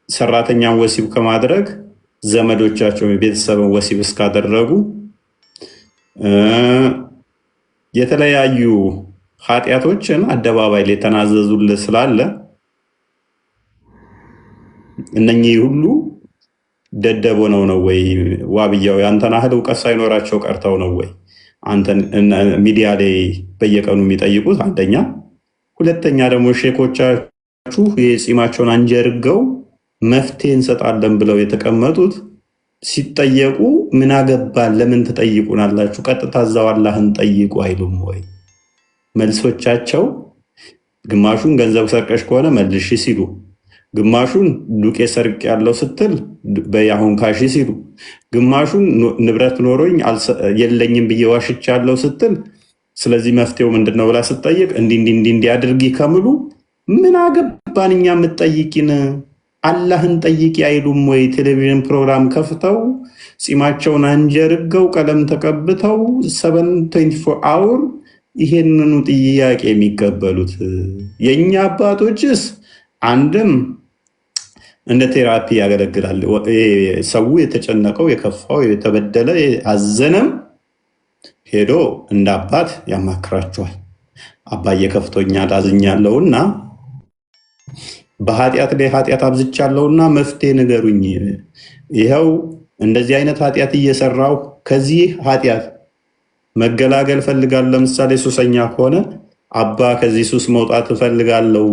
ሰራተኛን ወሲብ ከማድረግ ዘመዶቻቸው የቤተሰብን ወሲብ እስካደረጉ የተለያዩ ኃጢአቶችን አደባባይ ላይ ተናዘዙልህ ስላለ እነኚህ ሁሉ ደደቦ ነው ወይ ዋብያው ያንተን ያህል እውቀት ሳይኖራቸው ቀርተው ነው ወይ አንተን ሚዲያ ላይ በየቀኑ የሚጠይቁት? አንደኛ። ሁለተኛ ደግሞ ሼኮቻችሁ የጺማቸውን አንጀርገው መፍትሄ እንሰጣለን ብለው የተቀመጡት ሲጠየቁ ምን አገባን ለምን ትጠይቁናላችሁ? ቀጥታ እዛው አላህን ጠይቁ አይሉም ወይ? መልሶቻቸው ግማሹን ገንዘብ ሰርቀሽ ከሆነ መልሽ ሲሉ፣ ግማሹን ዱቄት ሰርቅ ያለው ስትል በያሁን ካሺ ሲሉ፣ ግማሹን ንብረት ኖሮኝ የለኝም ብዬ ዋሽቻለሁ ስትል ስለዚህ መፍትሄው ምንድነው ብላ ስትጠይቅ እንዲህ አድርጊ ከምሉ ምን አገባን እኛ የምትጠይቂን አላህን ጠይቂ አይሉም ወይ? ቴሌቪዥን ፕሮግራም ከፍተው ጺማቸውን አንጀርገው ቀለም ተቀብተው 724 አውር ይሄንኑ ጥያቄ የሚቀበሉት የእኛ አባቶችስ አንድም እንደ ቴራፒ ያገለግላል። ሰው የተጨነቀው የከፋው የተበደለ አዘነም ሄዶ እንደ አባት ያማክራቸዋል። አባዬ ከፍቶኛል አዝኛለሁና በኃጢአት ላይ ኃጢአት አብዝቻለሁና መፍትሄ ንገሩኝ። ይኸው እንደዚህ አይነት ኃጢአት እየሰራሁ ከዚህ ኃጢአት መገላገል ፈልጋለሁ። ለምሳሌ ሱሰኛ ከሆነ አባ ከዚህ ሱስ መውጣት እፈልጋለሁ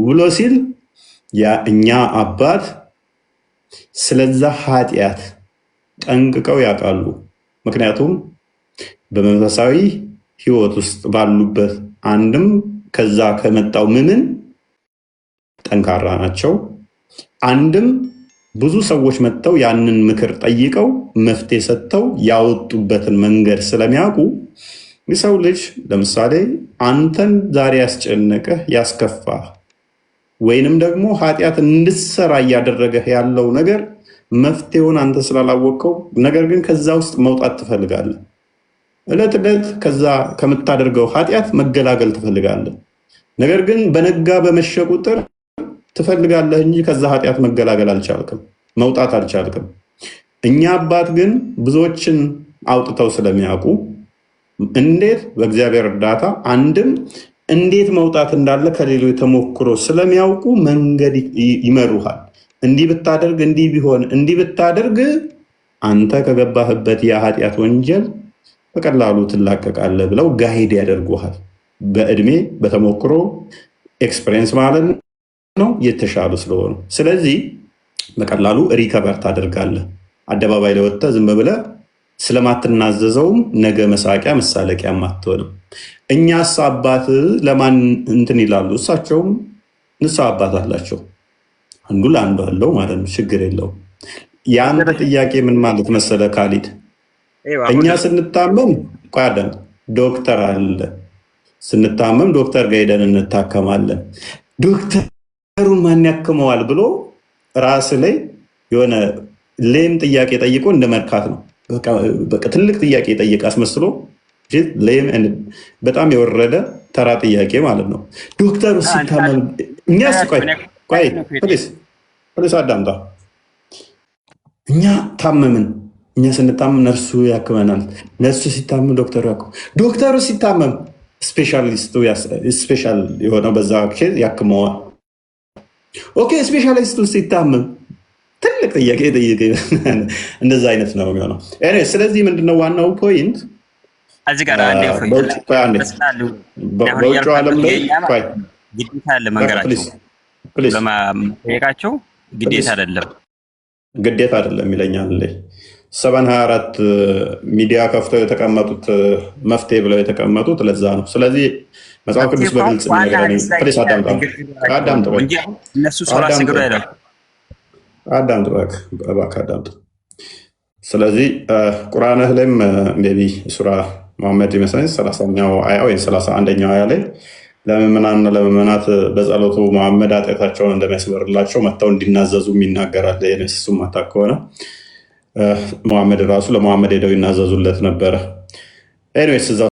ብሎ ሲል እኛ አባት ስለዛ ኃጢአት ጠንቅቀው ያውቃሉ። ምክንያቱም በመንፈሳዊ ሕይወት ውስጥ ባሉበት አንድም ከዛ ከመጣው ምንን ጠንካራ ናቸው። አንድም ብዙ ሰዎች መጥተው ያንን ምክር ጠይቀው መፍትሄ ሰጥተው ያወጡበትን መንገድ ስለሚያውቁ የሰው ልጅ ለምሳሌ አንተን ዛሬ ያስጨነቀህ ያስከፋህ ወይንም ደግሞ ኃጢአት እንድትሰራ እያደረገህ ያለው ነገር መፍትሄውን አንተ ስላላወቀው፣ ነገር ግን ከዛ ውስጥ መውጣት ትፈልጋለህ። ዕለት ዕለት ከዛ ከምታደርገው ኃጢአት መገላገል ትፈልጋለህ። ነገር ግን በነጋ በመሸ ቁጥር ትፈልጋለህ እንጂ ከዛ ኃጢአት መገላገል አልቻልክም፣ መውጣት አልቻልክም። እኛ አባት ግን ብዙዎችን አውጥተው ስለሚያውቁ እንዴት በእግዚአብሔር እርዳታ አንድም እንዴት መውጣት እንዳለ ከሌሎች ተሞክሮ ስለሚያውቁ መንገድ ይመሩሃል። እንዲህ ብታደርግ፣ እንዲህ ቢሆን፣ እንዲህ ብታደርግ አንተ ከገባህበት የኃጢአት ወንጀል በቀላሉ ትላቀቃለህ ብለው ጋይድ ያደርጉሃል። በእድሜ በተሞክሮ ኤክስፔሪየንስ ማለት ነው የተሻሉ ስለሆኑ፣ ስለዚህ በቀላሉ ሪከቨር ታደርጋለህ። አደባባይ ላይ ወጥተህ ዝም ብለህ ስለማትናዘዘውም ነገ መሳቂያ መሳለቂያም አትሆንም። እኛስ አባት ለማን እንትን ይላሉ? እሳቸውም ንስሐ አባት አላቸው፣ አንዱ ለአንዱ አለው ማለት ነው። ችግር የለውም። የአንተ ጥያቄ ምን ማለት መሰለ ካሊድ፣ እኛ ስንታመም ቋደም ዶክተር አለ፣ ስንታመም ዶክተር ጋር ሄደን እንታከማለን። ዶክተሩን ማን ያክመዋል ብሎ ራስ ላይ የሆነ ሌም ጥያቄ ጠይቆ እንደ መርካት ነው። በቃ ትልቅ ጥያቄ ጠይቅ አስመስሎ በጣም የወረደ ተራ ጥያቄ ማለት ነው። ዶክተሩ ሲታመም እኛስ ፖሊስ አዳምጣ፣ እኛ ታመምን፣ እኛ ስንታመም ነርሱ ያክመናል፣ ነርሱ ሲታመም ዶክተሩ ያክመ፣ ዶክተሩ ሲታመም ስፔሻሊስቱ ስፔሻል የሆነው በዛ ኬዝ ያክመዋል። ኦኬ ስፔሻሊስቱ ሲታመም ትልቅ ጥያቄ ጠይቅ። እንደዛ አይነት ነው የሚሆነው። ስለዚህ ምንድነው ዋናው ፖይንት እዚህ ጋር አንዴ በውጭ ዓለም ላይ ግዴታ አለ መንገራቸው ለማጠየቃቸው ግዴታ አይደለም ይለኛል። 724 ሚዲያ ከፍተው የተቀመጡት መፍትሄ ብለው የተቀመጡት ለዛ ነው። ስለዚህ መጽሐፍ ቅዱስ በግልጽ አዳምጥ። ስለዚህ ቁርአንህ ላይም ሜይ ቢ ሱራ መሐመድ ይመስለኝ 30ኛው አያ ወይ 31ኛው አያ ላይ ለምእመናንና ለምእመናት በጸሎቱ መሐመድ ኃጢአታቸውን እንደሚያስበርላቸው መጥተው እንዲናዘዙ ይናገራል። የነሱም ማታ ከሆነ መሐመድ ራሱ ለመሐመድ ሄደው ይናዘዙለት ነበረ። ኤኒዌይስ